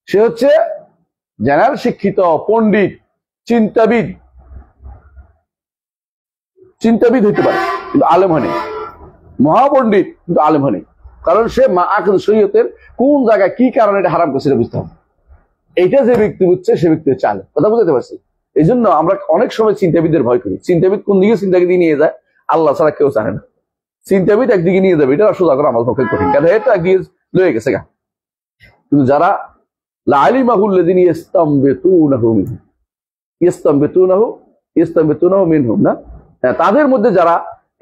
সে হচ্ছে জেনারেল শিক্ষিত, পণ্ডিত, চিন্তাবিদ হইতে পারে, কিন্তু আলেম হয় নাই। মহাপণ্ডিত, কিন্তু আলেম হয় নাই। কারণ সে মাআখিযুশ শরীয়তের কোন জায়গায় কি কারণে এটা হারাম করছে এটা বুঝতে হবে। এইটা যে ব্যক্তি বুঝছে সে ব্যক্তি হচ্ছে আলেম। কথা বুঝতে পারছি? এই জন্য আমরা অনেক সময় চিন্তাবিদদের ভয় করি। চিন্তাবিদ কোন দিকে চিন্তাবিদ নিয়ে যায় আল্লাহ ছাড়া কেউ জানে না। চিন্তাবিদ একদিকে নিয়ে যাবে, এটা সোজা করা আমার পক্ষে কঠিন, কারণ এটা একদিকে লয়ে গেছে গা। কিন্তু যারা লাআলিমাহুল্লাযিনা ইস্তামবিতুনাহু মিনহুম না, তাদের মধ্যে যারা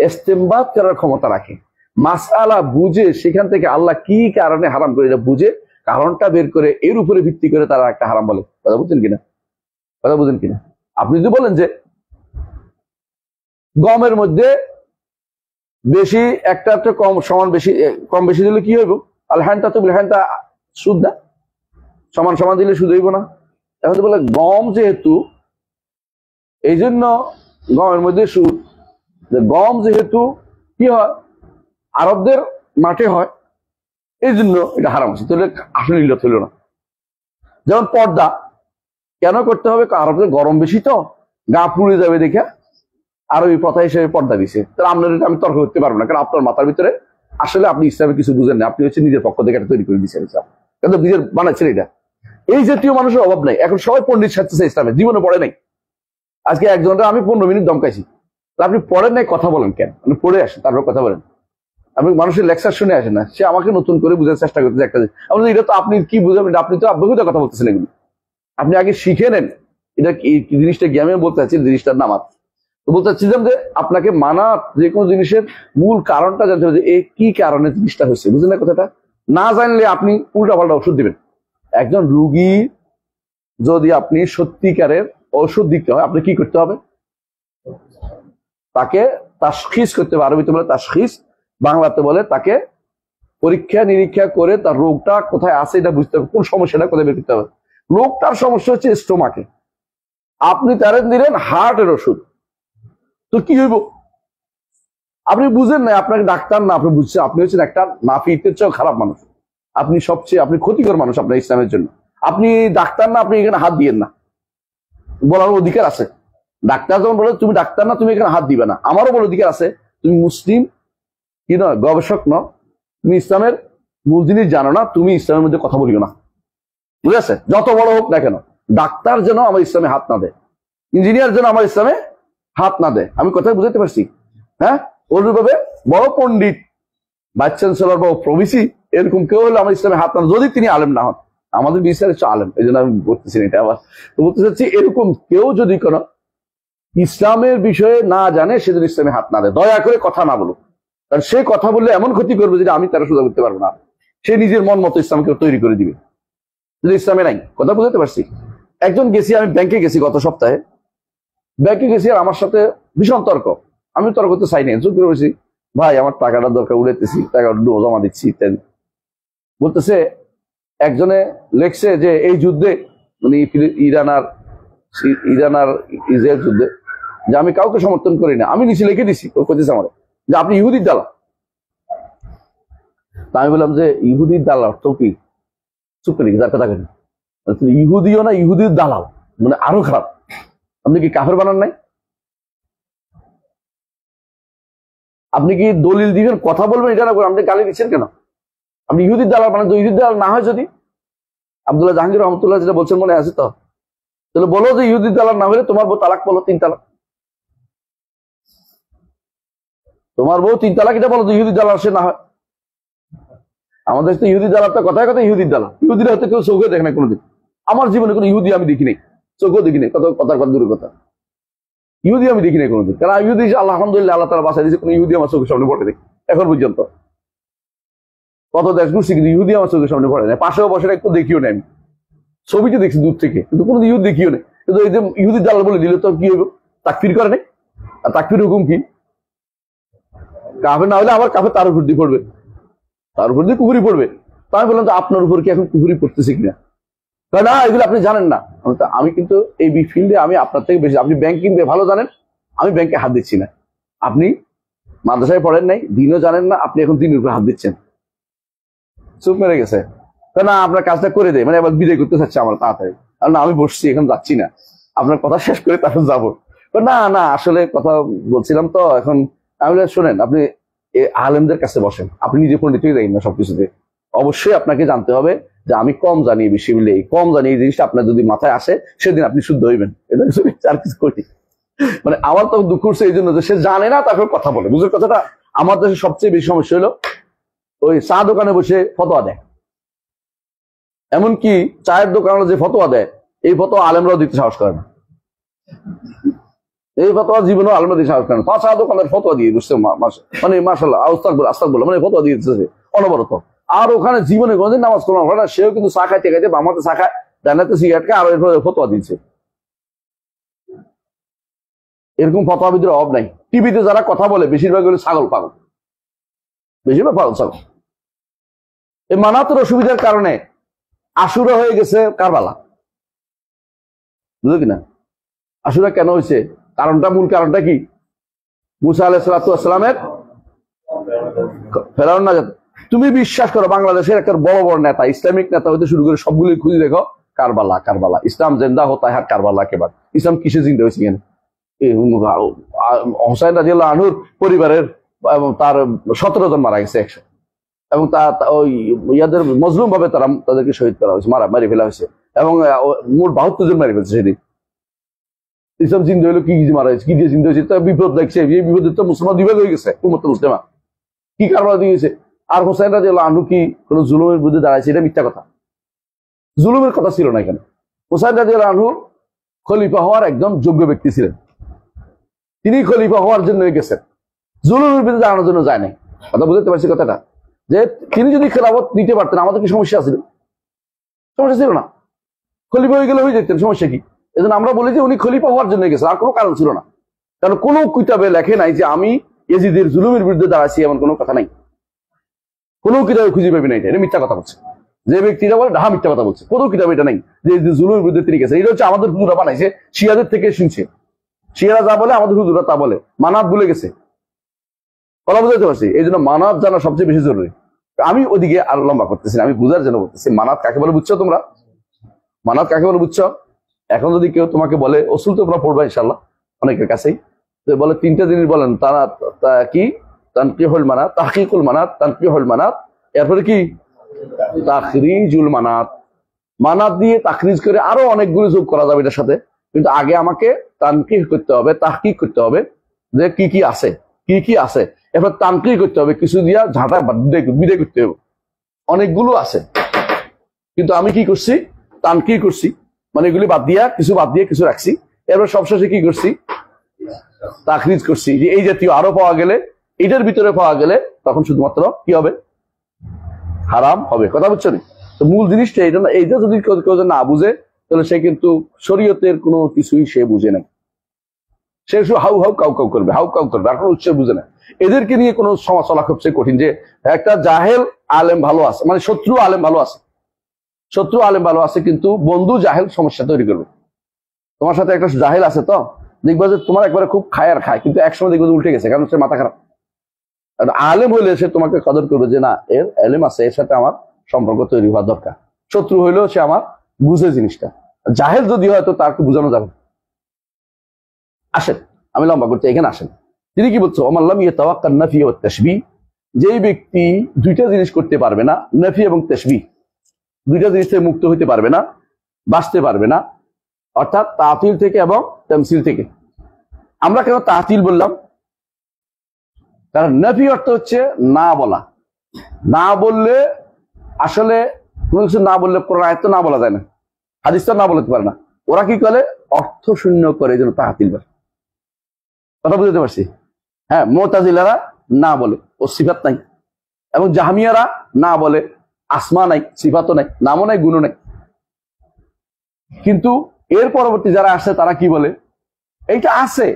ইস্তেমবাত করার ক্ষমতা রাখে, মাসআলা বুঝে সেখান থেকে আল্লাহ কি কারণে হারাম করে এটা বুঝে কারণটা বের করে এর উপরে ভিত্তি করে তারা একটা হারাম বলে। কথা বুঝছেন কিনা? আপনি যদি বলেন যে গমের মধ্যে বেশি একটা কম সমান বেশি কম বেশি দিলে কি হইব, আলহানটা তো বিলহানটা সুদ না, সমান দিলে সুদ হইব না। এখন বলে গম যেহেতু, এই জন্য গমের মধ্যে সুদ, গম যেহেতু কি হয় আরবদের মাঠে হয়, এই জন্য এটা হারাম আছে। তাহলে আসলে ইল্লত হইল না। যেমন পর্দা কেন করতে হবে, আরবদের গরম বেশি তো গা পুড়ে যাবে দেখে আরবি প্রথা হিসেবে পর্দা দিছে। তাহলে আপনার আমি তর্ক করতে পারবো না, কারণ আপনার মাথার ভিতরে আসলে আপনি ইসলামের কিছু বুঝেন না। আপনি হচ্ছে নিজের পক্ষ থেকে এটা তৈরি করে দিচ্ছেন ইসলাম, কিন্তু নিজের বানাচ্ছেন এটা। এই জাতীয় মানুষের অভাব নাই। এখন সবাই পণ্ডিত সাজতেছে, ইসলামে জীবনে পড়ে নাই। আজকে একজনটা আমি 15 মিনিট দমকাইছি, আপনি পড়েন নাই, কথা বলেন কেন? আপনি পড়ে আসেন, তারপর কথা বলেন। আপনি মানুষের লেকচার শুনে আসেন না, সে আমাকে নতুন করে বোঝার চেষ্টা করতেছে একটা জিনিস। আমরা এটা তো আপনি কি বুঝাবেন, আপনি তো বহু কথা বলতেছেন এগুলো। আপনি আগে শিখে নেন এটা কি জিনিসটা কি। আমি বলতে চাচ্ছি জিনিসটার নামাজ তো বলতে চাচ্ছিলাম যে আপনাকে মানা যে কোনো জিনিসের মূল কারণটা জানতে হবে, যে এই কি কারণে জিনিসটা হয়েছে। বুঝলেন না কথাটা? না জানলে আপনি উল্টাপাল্টা ওষুধ দিবেন। একজন রুগী যদি আপনি সত্যিকারের ঔষধ দিতে হয়, আপনি কি করতে হবে? তাকে তাশখীস করতে হবে। আরবিতে বলে তাশখীস, বাংলাতে বলে তাকে পরীক্ষা নিরীক্ষা করে তার রোগটা কোথায় আছে এটা বুঝতে হবে, কোন সমস্যাটা কোথায় বের করতে হবে। লোকটার সমস্যা হচ্ছে স্টোমাকে, আপনি তারে দিলেন হার্টের ওষুধ, তো কি হইব? আপনি বুঝেন না, আপনাকে ডাক্তার না, আপনি বুঝছেন আপনি হচ্ছেন একটা নাফিতের চেয়েও খারাপ মানুষ। আপনি ক্ষতিকর মানুষ আপনার ইসলামের জন্য। আপনি ডাক্তার না, আপনি এখানে হাত দিয়েন না, বলার অধিকার আছে। ডাক্তার যখন বলে তুমি ডাক্তার না, তুমি এখানে হাত দিবে না, আমারও বলার অধিকার আছে। তুমি মুসলিম কি নয়, গবেষক ন, তুমি ইসলামের মূল জিনিস জানো না, তুমি ইসলামের মধ্যে কথা বলিও না। বুঝে আছে? যত বড় হোক না কেন, ডাক্তার যেন আমার ইসলামে হাত না দেয়, ইঞ্জিনিয়ার যেন আমার ইসলামে হাত না দেয়। আমি কথা বুঝতে পারছি? হ্যাঁ, ওইভাবে বড় পণ্ডিত, ভাইস চ্যান্সেলর বা প্রভিসি, এরকম কেউ হলে আমার ইসলামে হাত না, যদি তিনি আলেম না হন। আমাদের বিচার হচ্ছে আলেম, এই জন্য আমি বলতেছি এটা। আবার বলতে চাচ্ছি, এরকম কেউ যদি কোনো ইসলামের বিষয়ে না জানে, সে যদি ইসলামে হাত না দেয়, দয়া করে কথা না বলুক। কারণ সে কথা বললে এমন ক্ষতি করবে যেটা আমি তারা সোজা করতে পারবো না। সে নিজের মন মতো ইসলামকে তৈরি করে দিবে, যদি ইসলামে নাই। কথা বুঝতে পারছি? একজন গেছি, আমি ব্যাংকে গেছি গত সপ্তাহে, ব্যাংকে গেছি আর আমার সাথে ভীষণ তর্ক। আমি তর্ক করতে চাই নাই, চুপ করে বলছি, ভাই আমার টাকাটার দরকার, উড়াইতেছি, টাকা জমা দিচ্ছি ইত্যাদি। বলতেছে একজনে লেখছে যে এই যুদ্ধে, মানে ইরান আর ইসরায়েল যুদ্ধে, যে আমি কাউকে সমর্থন করি না। আমি নিচে লিখে দিছি, ও কইতেছে আমার যে আপনি ইহুদির দালাল। তা আমি বললাম যে ইহুদির দালাল তো কি? চুপ করে যার কথা কেন, ইহুদিও না, ইহুদির দালাল, মানে আরো খারাপ। আপনি কি কাফের বানান নাই? আপনি কি দলিল দিবেন, কথা বলবেন, এটা না করে আপনি গালি দিচ্ছেন কেন? আপনি ইহুদির দালাল বানান, তো ইহুদির দালাল না হয় যদি, আব্দুল্লাহ জাহাঙ্গীর রহমতুল্লাহ যেটা বলছেন মনে আছে তো, তাহলে বলো যে ইহুদির দালাল না হলে তোমার বউ তালাক বলো, 3 তালাক। তোমার বউ 3 তালাক, এটা বলো যে ইহুদির দালাল সে না হয়। আমাদের তো ইহুদির দালালটা কথায় কথায় ইহুদির দালাল। ইহুদিরা হয়তো কেউ চোখে দেখে না কোনোদিন। আমার জীবনে কোনো ইহুদি আমি দেখি নাই, চোখেও দেখি নাই, কথার কথা দূরের কথা। ইহুদি আমি দেখি নাই কোনোদিন, কারণ ইহুদি আল্লাহ আলহামদুলিল্লাহ আল্লাহ তাআলা বাঁচায় দিয়েছে, কোনো ইহুদি আমার চোখের সামনে বটে দেখি এখন পর্যন্ত। কত দেশ ঘুরছি, কিন্তু ইহুদি আমার চোখের সামনে পড়ে না। পাশেও বসে একটু দেখিও না, আমি ছবিতে দেখছি দূর থেকে, কিন্তু কোনো ইহুদ দেখিও না। কিন্তু এই যে ইহুদি দালাল বলে দিলে তো কি হইব, তাকফির করে নাই। আর তাকফির হুকুম কি? কাফের না হলে আবার কাফের তার উপর দিয়ে পড়বে, তার উপর দিয়ে কুফুরি পড়বে। তো আমি বললাম, তো আপনার উপর কি এখন কুফুরি পড়তেছে কিনা? না, এগুলো আপনি জানেন না। আমি কিন্তু এই ফিল্ডে আমি আপনার থেকে বেশি, আপনি ব্যাংকিং ভালো জানেন, আমি ব্যাংকে হাত দিচ্ছি না। আপনি মাদ্রাসায় পড়েন নাই, দিনও জানেন না, আপনি এখন দিনের উপরে হাত দিচ্ছেন। চুপ মেরে গেছে, না আপনার কাজটা করে দেয়, মানে এবার বিদায় করতে চাচ্ছে আমার তাড়াতাড়ি। আর না, আমি বসছি, এখন যাচ্ছি না, আপনার কথা শেষ করে তারপর যাবো। না আসলে কথা বলছিলাম তো এখন। আমি শোনেন, আপনি আলেমদের কাছে বসেন, আপনি নিজে পণ্ডিত হয়ে যাই না সবকিছুতে। অবশ্যই আপনাকে জানতে হবে যে আমি কম জানি বেশি মিলে, এই কম জানি এই জিনিসটা আপনার যদি মাথায় আসে, সেদিন আপনি শুদ্ধ হইবেন। এটা আর কিছু করি, মানে আমার তো দুঃখ হচ্ছে এই জন্য যে সে জানে না, তারপর কথা বলে। বুঝের কথাটা? আমার দেশে সবচেয়ে বেশি সমস্যা হলো ওই চা দোকানে বসে ফতোয়া দেয়। এমনকি চায়ের দোকানে যে ফতোয়া দেয়, এই ফতোয়া আলেমরাও দিতে সাহস করে না। এই ফতোয়া জীবনে আলেমরা দিতে সাহস করে না। চা দোকানের ফতোয়া দিয়ে দিচ্ছে, মানে মাশাআল্লাহ আস্তাগফিরুল্লাহ মানে ফতোয়া দিয়ে দিচ্ছে অনবরত। আর ওখানে জীবনে কোনদিন নামাজ কোরআন হয় না, সেও কিন্তু চা খাইতে খাইতে বামাতে চা খায়, ডানাতে সিগারেট খায়, আর এরপরে ফতোয়া দিচ্ছে। এরকম ফতোয়াবিদের অভাব নাই। টিভিতে যারা কথা বলে বেশিরভাগ হলো ছাগল পাগল, বেশিরভাগ পাগল ছাগল। এই মানাতের অসুবিধার কারণে আশুরা হয়ে গেছে কারবালা, বুঝলো কিনা? আশুরা কেন হয়েছে? মূল কারণটা কি? মুসা আলাইহিসসালামের ফেরাউন না। তুমি বিশ্বাস করো, বাংলাদেশের একটা বড় বড় নেতা, ইসলামিক নেতা হইতে শুরু করে সবগুলি খুঁজে দেখো, কারবালা কারবালা। ইসলাম জিন্দা হতা হ্যাঁ কারবালা কেবার। ইসলাম কিসে জিন্দা হয়েছে? হোসাইন রাদিয়াল্লাহু আনহুর পরিবারের এবং তার 17 জন মারা গেছে 100, এবং ওই ইয়াদের মজলুম ভাবে তাদেরকে শহীদ করা হয়েছে, মারি ফেলা হয়েছে, এবং মোট 72 জন মারি ফেলছে সেদিন। ইসলাম জিন্দা হইলো কি মারা হয়েছে, কি দিয়ে জিন্দা হয়েছে? বিপদ দেখছে, এই বিপদের তো মুসলমান দুই ভাগ হয়ে গেছে, উম্মত মুসলিমা কি কারবার দিয়ে গেছে। আর হোসাইন রাদিয়াল্লাহু আনহু কি কোন জুলুমের বিরুদ্ধে দাঁড়াইছে? এটা মিথ্যা কথা, জুলুমের কথা ছিল না এখানে। হোসাইন রাদিয়াল্লাহু আনহু খলিফা হওয়ার একজন যোগ্য ব্যক্তি ছিলেন, তিনি খলিফা হওয়ার জন্য গেছেন, জুলুমের বিরুদ্ধে দাঁড়ানোর জন্য যায় নাই। কথা বুঝতে পারছি কথাটা? যে তিনি যদি খেলাফত নিতে পারতেন, আমাদের কি সমস্যা ছিল? সমস্যা ছিল না, খলিফা হয়ে গেলে হয়ে যেতেন, সমস্যা কি? এই জন্য আমরা বলি যে উনি খলিফা হওয়ার জন্য গেছেন, আর কোনো কারণ ছিল না। কারণ কোনো কিতাবে লেখে নাই যে আমি ইয়াজিদের জুলুমের বিরুদ্ধে দাঁড়াচ্ছি, এমন কোনো কথা নাই, কোনো কিতাবে খুঁজে পাবি না। এটা মিথ্যা কথা বলছে যে ব্যক্তিটা বলে, হ্যাঁ মিথ্যা কথা বলছে, কোনো কিতাবে এটা নাই যে জুলুমের বিরুদ্ধে তিনি গেছেন। এটা হচ্ছে আমাদের হুজুরা বানাইছে, শিয়াদের থেকে শুনছে। শিয়ারা যা বলে আমাদের হুজুরা তা বলে, মানাত ভুলে গেছে। কথা বুঝতে পারছি? এই জন্য মানাত জানা সবচেয়ে বেশি জরুরি। আমি ওদিকে আর লম্বা করতেছি না, আমি বুঝার জন্য বলতেছি। মানাত কাকে বলে বুঝছো তোমরা? মানাত কাকে বলে বুঝছো? এখন যদি কেউ তোমাকে বলে, ওসুল তোমরা পড়বা ইনশাল্লাহ অনেকের কাছেই, বলে 3টা জিনিস বলেন, তারা কি? তানকিহুল মানাত, তাহকিকুল মানাত, তানকিহুল মানাত, এরপরে কি? তাখরিজুল মানাত। মানাত দিয়ে তাখরিজ করে আরো অনেকগুলো যোগ করা যাবে এটার সাথে, কিন্তু আগে আমাকে তানকিহ করতে হবে, তাহকিক করতে হবে যে কি কি আছে, কি কি আছে। এরপর তানকিহ করতে হবে, কিছু দিয়া ঝাঁটা বিদায় করতে হবে। অনেকগুলো আছে, কিন্তু আমি কি করছি? তানকিহ করছি, মানে এগুলি বাদ দিয়ে কিছু রাখছি। এরপর সবশেষে কি করছি? তাখরিজ করছি, যে এই জাতীয় আরো পাওয়া গেলে, এটার ভিতরে পাওয়া গেলে তখন শুধুমাত্র কি হবে? হারাম হবে। কথা বুঝছো? তো মূল জিনিসটা এটা না। এইটা যদি কেউ না বুঝে, তাহলে সে কিন্তু শরীয়তের কোনো কিছুই সে বুঝে না। সে শুধু হাউ হাউ কাউ কাউ করবে, হাউ কাউ করবে, আর কোনো উৎস বুঝে না। এদেরকে নিয়ে কোনো সমাজ চলা খুবই কঠিন। যে একটা জাহেল আলেম ভালো আছে, মানে শত্রু আলেম ভালো আছে, শত্রু আলেম ভালো আছে, কিন্তু বন্ধু জাহেল সমস্যা তৈরি করবে। তোমার সাথে একটা জাহেল আছে, তো দেখবা যে তোমার একবারে খুব খায় আর খায়, কিন্তু একসময় দেখবে উল্টে গেছে, কারণ সে মাথা খারাপ। আর আলেম হইলে সে তোমাকে কদর করবে, যে না এর এলেম আছে, এর সাথে আমার সম্পর্ক তৈরি হওয়া দরকার। শত্রু হইলেও সে আমার বুঝে জিনিসটা। জাহেল যদি হয় তো তাকে বোঝানো যাবে। আসেন, আমি লম্বা করতে, এখানে আসেন। তিনি কি বলছো? ওমাল্লাম ইয়াতাওয়াক্কান নাফি ওয়াত তাশবিহ, যেই ব্যক্তি 2টা জিনিস করতে পারবে না, নাফি এবং তাশবিহ, 2টা জিনিস থেকে মুক্ত হইতে পারবে না, বাঁচতে পারবে না, অর্থাৎ তাতিল থেকে এবং তামসিল থেকে। আমরা কেন তাতিল বললাম? কারণ নাফি অর্থ হচ্ছে না বলা। না বললে আসলে কোনো কিছু না বললে, কোরআন আয়াত তো না বলা যায় না, হাদিস তো না বলতে পারে না। ওরা কি করে? অর্থ শূন্য করে, এই জন্য তাতিল বলে। কথা বুঝতে পারছি? হ্যাঁ, মুতাজিলারা না বলে, ও সিফাত নাই। এবং জাহামিয়ারা না বলে আসমা নাই, সিফাতও নাই, নামও নাই, গুণও নাই। কিন্তু এর পরবর্তী যারা আসে তারা কি বলে, এইটা আছে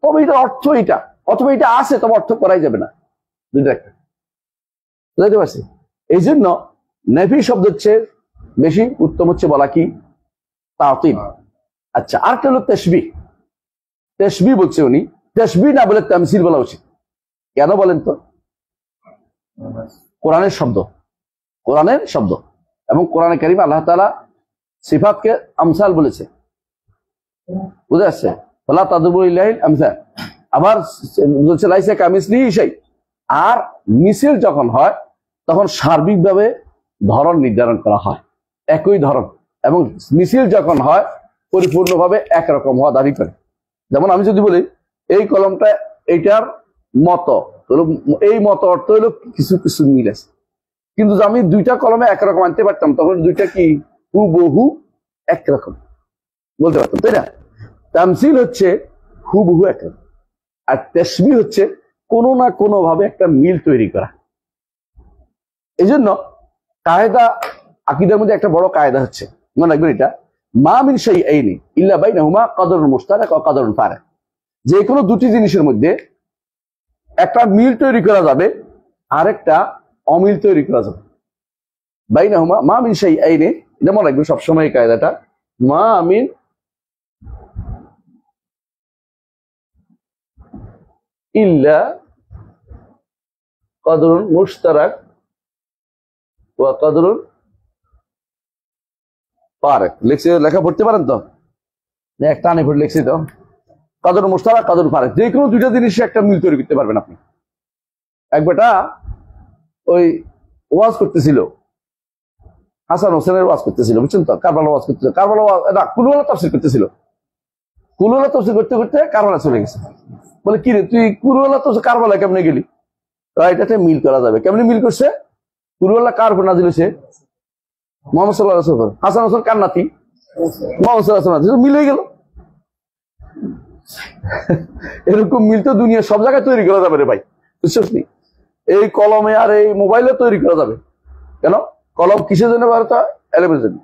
তবে এটার অর্থ এটা, অথবা এটা আছে তবে অর্থ করাই যাবে না, দুইটা একটা। বুঝতে পারছি? এই জন্য নেফি শব্দ হচ্ছে বেশি উত্তম হচ্ছে বলা কি তাতিল। আচ্ছা, আরেকটা হলো তাশবিহ। তাশবিহ বলছে উনি, তাশবিহ না বলে তামসিল বলা উচিত। কেন বলেন তো? কোরআনের শব্দ, কোরআনের শব্দ, এবং কোরআনে কারীম আল্লাহ তাআলা সিফাতকে আমসাল বলেছে। বুঝা যাচ্ছে? ফালা তাদরিবু লিল্লাহিল আমসাল। আবার বলছে লাইসা কামিসলিহি শাই। আর মিছিল যখন হয় তখন সার্বিকভাবে ধরন নির্ধারণ করা হয়, একই ধরন, এবং মিছিল যখন হয় পরিপূর্ণভাবে একরকম হওয়া দাবি করে। যেমন আমি যদি বলি এই কলমটা এইটার মতো, এই মতো অর্থ হলো কিছু কিছু মিল আছে, কিন্তু আমি দুইটা কলমে একরকম আনতে পারতাম তখন দুইটা কি হুবহু একরকম বলতে পারতাম, তাই না? তামসিল হচ্ছে হুবহু একরকম, আর তাশবিহ হচ্ছে কোনো না কোনো ভাবে একটা মিল তৈরি করা। এই জন্য কায়দা, আকীদার মধ্যে একটা বড় কায়দা হচ্ছে, মনে রাখবেন এটা, মা মিন শাইআইনি ইল্লা বাইনাহুমা কদরুন মুশতারাক ওয়া কদরুন ফারিক। যে কোনো দুটি জিনিসের মধ্যে একটা মিল তৈরি করা যাবে, আরেকটা অমিল তৈরি করা যাবে। বাইনাহুমা মা মিন শাইআইনি, এটা মনে রাখবেন সবসময় এই কায়দাটা, মা মিন ইল্লা কদরুন মুশতারাক ওয়া কদরুন ফারিক। লিখছি, লেখা পড়তে পারেন তো? একটা আনে পড়ে লিখছি তো, কদরুন মুশতারাক কদরুন ফারিক। যে কোনো দুইটা জিনিসে একটা মিল তৈরি করতে পারবেন আপনি। এক বেটা ওই ওয়াজ করতেছিল, হাসান হোসেনের ওয়াজ করতেছিল, বুঝছেন তো? কারবালা ওয়াজ করতেছিল, কারবালা না, কুলওয়ালা তাফসীর করতেছিল। কুলওয়ালা তাফসীর করতে করতে কারবালা চলে গেছে। বলে কি রে তুই কুলওয়ালা তাফসীর কারবালা কেমনে গেলি? এটাতে মিল করা যাবে। কেমনে মিল করছে? কুলওয়ালা কার উপর নাযিল হয়েছে? মুহাম্মদ সাল্লাল্লাহু আলাইহি ওয়াসাল্লাম। হাসান হোসেন কার নাতি? মুহাম্মদ সাল্লাল্লাহু আলাইহি ওয়াসাল্লাম। মিল হয়ে গেল। এরকম মিল তো দুনিয়া সব জায়গায় তৈরি করা যাবে রে ভাই, বুঝছিস নি? এই কলমে আর এই মোবাইলে তৈরি করা যাবে। কেন? কলম কিসের জন্য ব্যবহৃত হয়? এলেমের জন্য।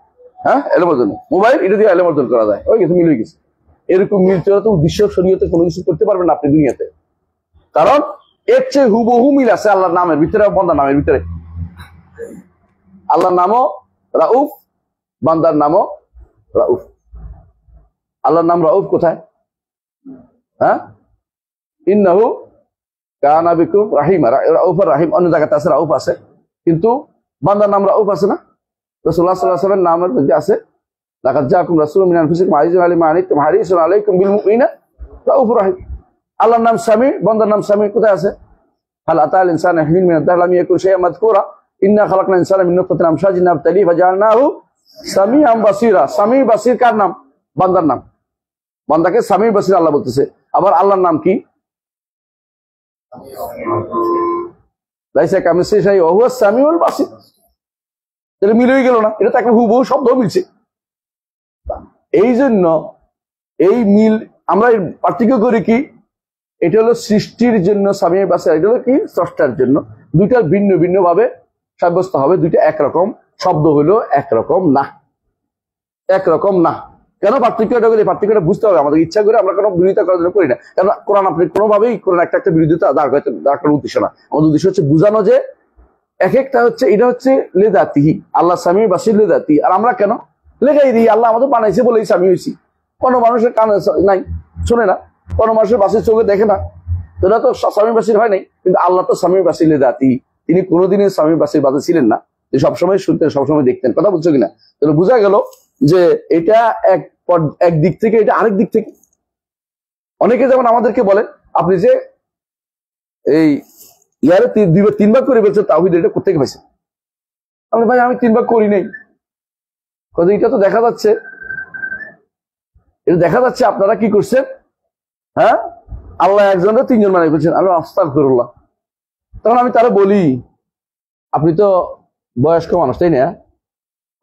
হ্যাঁ, এলেমের জন্য। মোবাইল এটা দিয়ে এলেম অর্জন করা যায়। ওই গেছে, মিল হয়ে গেছে। এরকম মিল ছাড়া তো উদ্দেশ্য শরীয়তে কোনো কিছু করতে পারবেন না আপনি দুনিয়াতে। কারণ এর চেয়ে হুবহু মিল আছে আল্লাহর নামের ভিতরে, বান্দার নামের ভিতরে। আল্লাহর নামও রাউফ, বান্দার নামও রাউফ। আল্লাহর নাম রাউফ কোথায়? হ্যাঁ, ইন্নাহু কানা বিকুম রাহিমা। রাউফ আর রাহিম অন্য জায়গাতে আছে, রাউফ আছে, কিন্তু বান্দার নাম রাউফ আছে না? রাসূলুল্লাহ সাল্লাল্লাহু আলাইহি ওয়াসাল্লামের নামের মধ্যে আছে লাকাদ জাআকুম রাসূলুম মিন আনফুসিকুম আজিজুন আলাইহি মা আনিতুম হারিসুন আলাইকুম বিল মুমিনিনা রাউফুর রাহিম। আল্লাহর নাম সামি, বান্দার নাম সামি কোথায় আছে? হাল আতাল ইনসানু হিন মিন আদ-দাহরি লাম ইয়াকুন শাইআন মাযকুরা ইন্না খালাকনা ইনসানা মিন নুতফাতিন আমশাজিন নাবতালিহি ফাজআলনাহু সামিআন বাসীরা। সামি বাসীর কার নাম? বান্দার নাম। বান্দাকে সামি বাসীর আল্লাহ বলতেছে। আবার আল্লাহর নাম কি? লাইসা কামিসলিহি শাইউন ওয়া হুয়াস সামিউল বাসীর। এটা মিল হয়ে গেল না? এটা তো একটা হুবহু শব্দ মিলছে। এই জন্য এই মিল আমরা পার্থক্য করি কি? এটা হলো সৃষ্টির জন্য সামিয়ে বাসে, এটা হলো কি স্রষ্টার জন্য। দুইটা ভিন্ন ভিন্ন ভাবে সাব্যস্ত হবে, দুইটা একরকম শব্দ হলো একরকম না, একরকম না। কেন পার্থক্যটা করি? পার্থক্যটা বুঝতে হবে আমাদের। ইচ্ছা করে আমরা কোনো বিরোধিতা করার জন্য করি না। কারণ কোরআন আপনি কোনোভাবেই কোরআন একটা বিরোধিতা দাঁড় করার উদ্দেশ্য না। আমাদের উদ্দেশ্য হচ্ছে বুঝানো যে এক একটা হচ্ছে, এটা হচ্ছে লেদাতিহি, আল্লাহ সামি বাসির লেদাতি। আর আমরা কেন লেখাই দিই? আল্লাহ আমাদের বানাইছে বলেই স্বামী হয়েছি। কোনো মানুষের কানে নাই, শোনে না, কোনো মানুষের বাসির চোখে দেখে না, এটা তো স্বামী বাসির হয় নাই। কিন্তু আল্লাহ তো স্বামী বাসির লেদাতি, তিনি কোনোদিনই স্বামী বাসির বাদে ছিলেন না, তিনি সবসময় শুনতেন, সবসময় দেখতেন। কথা বুঝছো কিনা? তাহলে বোঝা গেল যে এটা এক দিক থেকে, এটা আরেক দিক থেকে। অনেকে যেমন আমাদেরকে বলে আপনি যে এই ইয়ারে 2 ভাগ করে বলছেন তাওহীদ, এটা কোথেকে পাইছেন? আমি ভাই আমি 3 ভাগ করি নাই। এটা তো দেখা যাচ্ছে, এটা দেখা যাচ্ছে আপনারা কি করছেন। হ্যাঁ, আল্লাহ একজনের 3 জন বানাই ফেলছেন। আমি আস্তাগফিরুল্লাহ। তখন আমি তারা বলি আপনি তো বয়স্ক মানুষ, তাই না?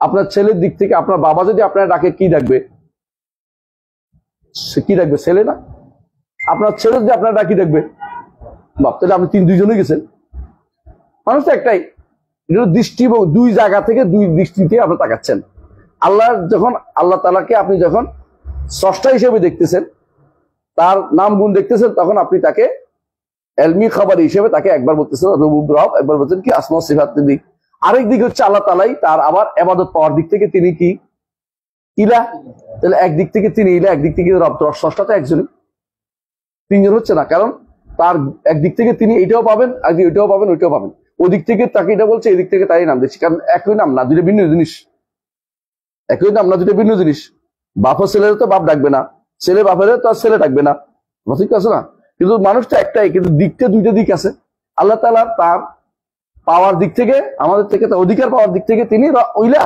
আপনার ছেলের দিক থেকে আপনার বাবা যদি আপনার ডাকে কি ডাকবে? কি ডাকবে? ছেলে না? আপনার ছেলে যদি আপনার ডাকি ডাকবে বাপ, তাহলে আপনি 2 জনই গেছেন। মানুষ তো একটাই, দৃষ্টি দুই জায়গা থেকে দুই দৃষ্টিতে আপনি তাকাচ্ছেন। আল্লাহ তাআলাকে আপনি যখন স্রষ্টা হিসেবে দেখতেছেন, তার নাম গুণ দেখতেছেন, তখন আপনি তাকে এলমি খাবার হিসেবে তাকে একবার বলতেছেন রুবুব রব, একবার বলছেন কি আসমা সিফাতের দিক। আরেক দিক হচ্ছে আল্লাহ তাআলাই তার আবার ইবাদত পাওয়ার দিক থেকে তিনি কি ইলা। তাহলে একদিক থেকে তিনি ইলা, একদিক থেকে রব, স্রষ্টা তো একজনই, তিনজন হচ্ছে না। কারণ তার একদিক থেকে তিনি এটাও পাবেন, আগে ওইটাও পাবেন, ওইটাও পাবেন। ওদিক থেকে তাকে এটা বলছে, এদিক থেকে তাই নাম দিচ্ছি। কারণ একই নাম না, দুটো ভিন্ন জিনিস। একই নাম না, দুটো ভিন্ন জিনিস। বাপ ছেলের তো বাপ ডাকবে না, ছেলে বাপের তো ছেলে ডাকবে না, ঠিক আছে না? কিন্তু মানুষটা একটাই, কিন্তু দিকটা দুইটা দিক আছে। আল্লাহ তাআলা তার পাওয়ার দিক থেকে, আমাদের থেকে তার অধিকার পাওয়ার দিক থেকে তিনি ওইলা,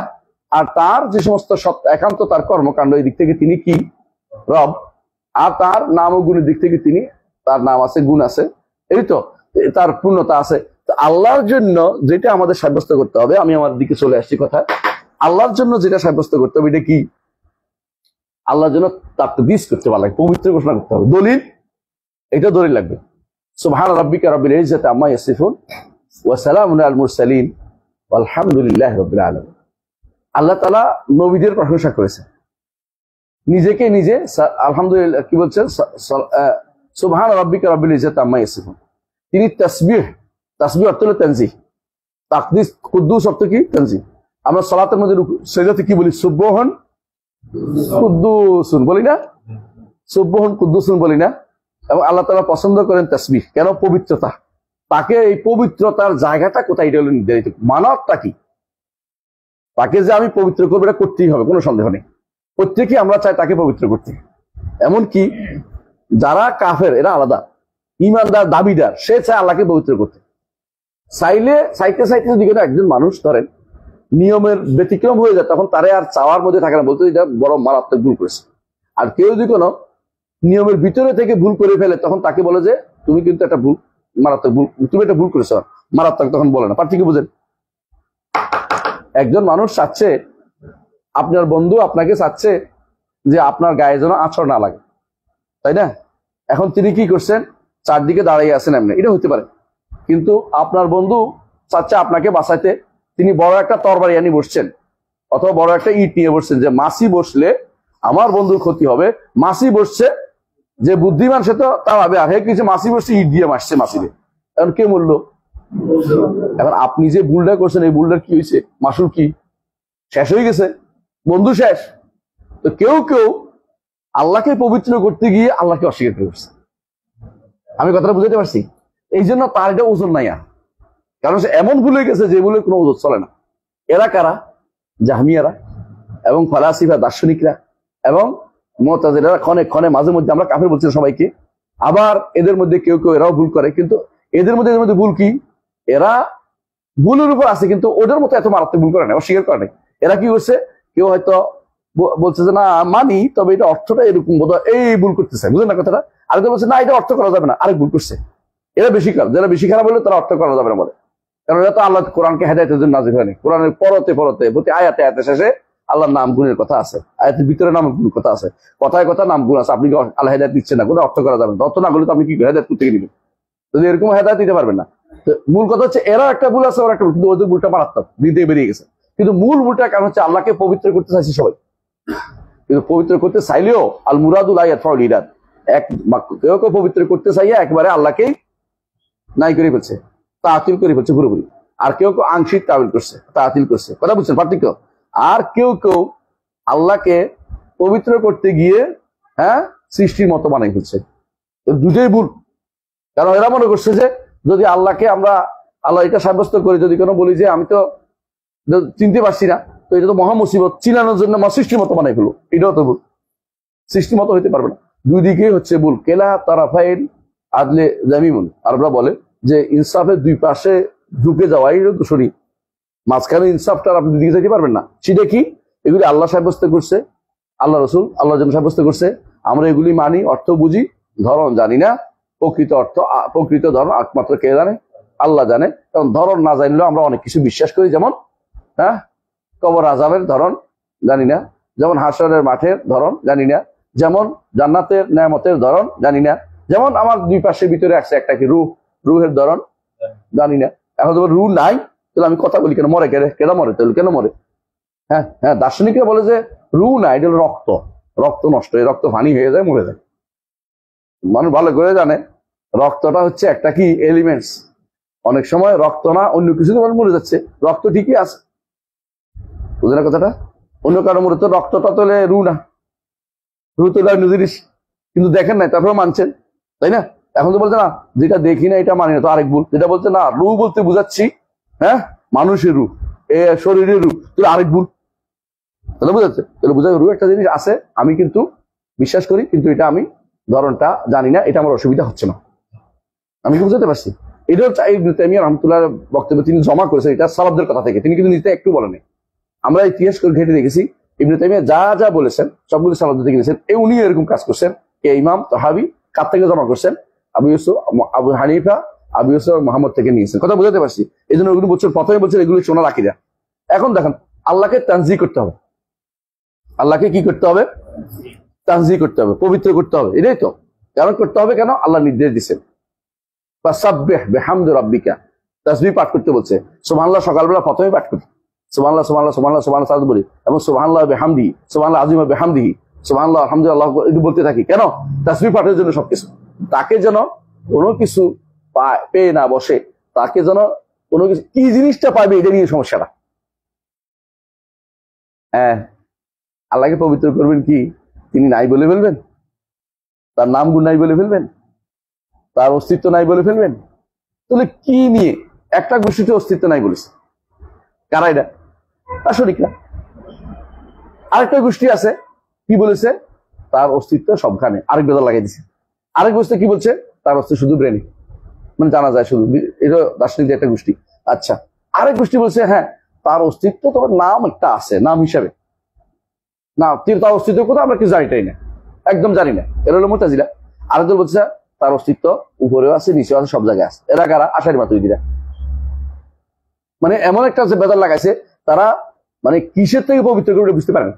আর তার যে সমস্ত একান্ত তার কর্মকাণ্ড, এই দিক থেকে তিনি কি রব। আর তার নাম ও গুণের দিক থেকে তিনি, তার নাম আছে, গুণ আছে, এই তো তার পূর্ণতা আছে। আল্লাহর জন্য যেটা আমাদের সাব্যস্ত করতে হবে, আমি আমার দিকে চলে আসছি কথা, আল্লাহর জন্য যেটা সাব্যস্ত করতে হবে এটা কি? আল্লাহর জন্য তাকদীস করতে পারলে, পবিত্র ঘোষণা করতে হবে। দলিল, এটা দলিল লাগবে। সুবহান রাব্বিকা রাব্বিল ইজ্জাতি আম্মা ইয়াসিফুন ওয়া সালামুন আলাল মুরসালিন ওয়ালহামদুলিল্লাহি রাব্বিল আলামিন। আল্লাহ তাআলা নবীদের প্রশংসা করেছেন, নিজেকে নিজে আলহামদুলিল্লাহ কি বলছেন, সুবহান রাব্বিকা রাব্বিল ইজ্জাতি আম্মা ইয়াসিফুন। তিনি তাসবিহ, তাসবিহ অর্থ হলো তানজিহ, তাকদীস কুদ্দুস অর্থ কি তানজিহ। আমরা সালাতের মধ্যে সেজদাতে কি বলি? সুবহান কুদ্দুসুন বলি না? সুবহান কুদ্দুসুন বলি না? এবং আল্লাহ তাআলা পছন্দ করেন তাসবিহ। কেন? পবিত্রতা। তাকে এই পবিত্রতার জায়গাটা কোথায়, এটা হলো নির্ধারিত। মানবটা কি? তাকে যে আমি পবিত্র করবো এটা করতেই হবে, কোনো সন্দেহ নেই। প্রত্যেকেই আমরা চাই তাকে পবিত্র করতে। এমনকি যারা কাফের এরা আলাদা, ইমানদার দাবিদার সে চায় আল্লাহকে পবিত্র করতে। চাইতে যদি কোনো একজন মানুষ ধরেন নিয়মের ব্যতিক্রম হয়ে যায়, তখন তারে আর চাওয়ার মধ্যে থাকে না, বলতে এটা বড় মারাত্মক ভুল করেছে। আর কেউ যদি কোনো নিয়মের ভিতরে থেকে ভুল করে ফেলে, তখন তাকে বলে যে তুমি কিন্তু একটা ভুল, মারাত্মক ভুল, তুমি এটা ভুল করেছো, মারাত্মক তখন বলে না। পার্থক্য বুঝেন? একজন মানুষ চাচ্ছে, আপনার বন্ধু আপনাকে চাচ্ছে যে আপনার গায়ে যেন আঁচড় না লাগে, তাই না? এখন তিনি কি করছেন? চারদিকে দাঁড়িয়ে আছেন এমনি, এটা হতে পারে। কিন্তু আপনার বন্ধু চাচ্ছে আপনাকে বাঁচাইতে, তিনি বড় একটা তরবারি আনি বসছেন, অথবা বড় একটা ইট নিয়ে বসছেন, যে মাছি বসলে আমার বন্ধুর ক্ষতি হবে। মাছি বসছে, যে বুদ্ধিমান সে তো তা ভাবে, আর হে কিছু মাছি বসছে, ইট দিয়ে মারছে মাছিরে। এখন কে মরলো? এখন আপনি যে ভুলটা করছেন, এই ভুলটার কি হয়েছে? মাসুল কি শেষ হয়ে গেছে? বন্ধু শেষ। তো কেউ কেউ আল্লাহকে পবিত্র করতে গিয়ে আল্লাহকে অস্বীকার করছে। আমি কথাটা বুঝাতে পারছি? এই জন্য তার এটা ওজন নাই আর, কারণ সে এমন ভুলে গেছে যে ভুলে কোনো ওজন চলে না। এরা কারা? জাহমিয়ারা এবং ফালাসিফা দার্শনিকরা এবং মুতাজিলারা। ক্ষণে ক্ষণে মাঝে মধ্যে আমরা কাফের বলছি সবাইকে, আবার এদের মধ্যে কেউ কেউ এরাও ভুল করে। কিন্তু এদের মধ্যে ভুল কি? এরা ভুলের উপর আছে, কিন্তু ওদের মতো এত মারাত্মক ভুল করে না, অস্বীকার করে নাই। এরা কি করছে? কেউ হয়তো বলছে যে না মানি, তবে এটা অর্থটা এরকম বোধ হয়, এই ভুল করতেছে, বুঝলেন না কথাটা? আরেকটা বলছে না এটা অর্থ করা যাবে না, আরেক ভুল করছে। এরা বেশি খারাপ, যারা বেশি খারাপ হলে তারা অর্থ করা যাবে না বলে। কারণ এরা তো আল্লাহ কোরআনকে হেদায়েতের জন্য নাযিল হয়নি। কোরআনের পরতে প্রতি আয়াতে আয়াতে শেষে আল্লাহর নাম গুণের কথা আছে, আয়াতের ভিতরে নাম গুণের কথা আছে, কথায় কথা নাম গুণ আছে। আপনি আল্লাহ হেদায়েত দিচ্ছেন না, কোনো অর্থ করা যাবে না। অর্থ না করলে তো আপনি কি হেদায়েত করতে গিয়ে নেবেন? যদি এরকম হেদায়েত দিতে পারবেন না। তো মূল কথা হচ্ছে এরা একটা ভুল আছে, ওরা একটা ভুল, কিন্তু ওদের ভুলটা মারাত্মক, দিতে বেরিয়ে গেছে। কিন্তু মূল ভুলটা কারণ হচ্ছে আল্লাহকে পবিত্র করতে চাইছি সবাই, কিন্তু পবিত্র করতে চাইলেও আল মুরাদুল আয়াত ফাউল ইরাদ, কেউ কেউ পবিত্র করতে চাইয়া একেবারে আল্লাহকেই নাই করে ফেলছে, তাআতিল করে ফেলছে পুরোপুরি। আর কেউ কেউ আংশিক তাবিল করছে, তাআতিল করছে। কথা বুঝছেন পার্থক্য? আর কেউ কেউ আল্লাহকে পবিত্র করতে গিয়ে সৃষ্টির মতো বানাই ফেলছে। দুটোই ভুল। কারণ এরা মনে করছে যে যদি আল্লাহকে আমরা আল্লাহ এটা সাব্যস্ত করি, যদি কোনো বলি যে আমি তো চিনতে পারছি না, তো এটা তো মহা মুসিবত, চিনানোর জন্য সৃষ্টির মতো বানাই ফেলো, এটাও তো ভুল। সৃষ্টির মতো হইতে পারবে না, দুই দিকেই হচ্ছে ভুল। কেলা তারাফাইন আদলে জামিমুন, আরবরা বলে যে ইনসাফের দুই পাশে ঢুকে যাওয়াই দোষণী, মাঝখানে ইনসাফটা আপনি দিকে যেতে পারবেন না। সেটা কি? এগুলি আল্লাহ সাব্যস্ত করছে, আল্লাহ রসুল আল্লাহর জন্য সাব্যস্ত করছে, আমরা এগুলি মানি, অর্থ বুঝি, ধরন জানি না। প্রকৃত অর্থ, প্রকৃত ধরন একমাত্র কে জানে? আল্লাহ জানে। কারণ ধরন না জানলেও আমরা অনেক কিছু বিশ্বাস করি, যেমন কবর আযাবের ধরন জানি না, যেমন হাসরের মাঠের ধরন জানি না, যেমন জান্নাতের নেয়ামতের ধরন জানি না, যেমন আমার দুই পাশের ভিতরে আছে একটা কি রুহের ধরন জানি না। এখন তোমার রু নাই, তাহলে আমি কথা বলি কেন? মরে কেন মরে? তাহলে কেন মরে? হ্যাঁ হ্যাঁ, দার্শনিকরা বলে যে রু নাই, এটা হলো রক্ত, রক্ত নষ্ট, এই রক্ত পানি হয়ে যায়, মরে যায়। মানুষ ভালো করে জানে রক্তটা হচ্ছে একটা কি এলিমেন্টস। অনেক সময় রক্ত না অন্য কিছু মানুষ মরে যাচ্ছে, রক্ত ঠিকই আছে। বুঝলেন না কথাটা? অন্য কারো মরে তো রক্তটা তো রু না, রু তো অন্য জিনিস, কিন্তু দেখেন নাই তারপরে মানছেন, তাই না? এখন তো বলছে না যেটা দেখি না এটা মানি না, তো আরেক ভুল। যেটা বলছে না রু বলতে বুঝাচ্ছি হ্যাঁ মানুষের রু, এ শরীরের রু, তাহলে আরেক ভুল। তাহলে বুঝাচ্ছে, তাহলে বুঝা রু একটা জিনিস আছে, আমি কিন্তু বিশ্বাস করি, কিন্তু এটা আমি ধরনটা জানি না, এটা আমার অসুবিধা হচ্ছে না। আমি কি বুঝাতে পারছি? এটা হচ্ছে ইবনে তাইমিয়া রাহমাতুল্লাহ বক্তব্য, তিনি জমা করেছেন এটা সালাফদের কথা থেকে, তিনি কিন্তু নিজে একটু বলেনি। আমরা ইতিহাস করে ঘেটে দেখেছি ইবনে তাইমিয়া যা যা বলেছেন সবগুলো সালাফদের থেকে নিয়েছেন। উনি এরকম কাজ করছেন। কে ইমাম তাহাবি কার থেকে জমা করছেন? আবু ইউসুফ, আবু হানিফা, আবু ইউসুফ মোহাম্মদ থেকে নিয়েছেন। কথা বুঝাতে পারছি? এই জন্য ওগুলো বছর প্রথমে বছর এগুলো শোনা রাখি যা। এখন দেখেন আল্লাহকে তানজি করতে হবে, আল্লাহকে কি করতে হবে? তানজি করতে হবে, পবিত্র করতে হবে। এটাই তো কারণ করতে হবে কেন? আল্লাহ নির্দেশ দিচ্ছেন ফাসাব্বিহ বিহামদি রাব্বিকা, তাসবিহ পাঠ করতে বলছে। সুবহানাল্লাহ সকালবেলা প্রথমে পাঠ করতে, সুবহানাল্লাহ সুবহানাল্লাহ সুবহানাল্লাহ সুবহানাল্লাহ সালাত বলি, এবং সুবহানাল্লাহ বিহামদিহি, সুবহানাল্লাহ আযীম বিহামদিহি, সুবহানাল্লাহ আলহামদুলিল্লাহ এটা বলতে থাকি। কেন? তাসবিহ পাঠের জন্য সবকিছু। তাকে যেন কোনো কিছু পেয়ে না বসে, তাকে যেন কোনো কিছু কি জিনিসটা পাবে এটা নিয়ে সমস্যাটা। হ্যাঁ, আল্লাহকে পবিত্র করবেন কি? তিনি নাই বলে ফেলবেন? তার নাম গুণ নাই বলে ফেলবেন? তার অস্তিত্ব নাই বলে ফেলবেন? তাহলে কি নিয়ে? একটা গোষ্ঠীতে অস্তিত্ব নাই বলেছে, কারা এটা? দার্শনিকরা। আরেকটা গোষ্ঠী আছে কি বলেছে? তার অস্তিত্ব সবখানে, আরেক বেদা লাগাই দিছে। আরেক গোষ্ঠী কি বলছে? তার অস্তিত্ব শুধু ব্রেনে, মানে জানা যায় শুধু। এটা দার্শনিকদের একটা গোষ্ঠী। আচ্ছা, আরেক গোষ্ঠী বলছে হ্যাঁ তার অস্তিত্ব, তোমার নাম একটা আছে, নাম হিসাবে না, তার অস্তিত্ব কোথাও আমরা কিছু জানিটাই না, একদম জানি না। এরা হলো মুতাজিলা। আরেকজন বলছে তার অস্তিত্ব উপরেও আছে, নিচেও আছে, সব জায়গায় আছে। এরা কারা? আশারি মাতুরিদিরা। মানে এমন একটা যে বেদাল লাগাইছে, তারা মানে কিসের থেকে পবিত্র করবে বুঝতে পারে না।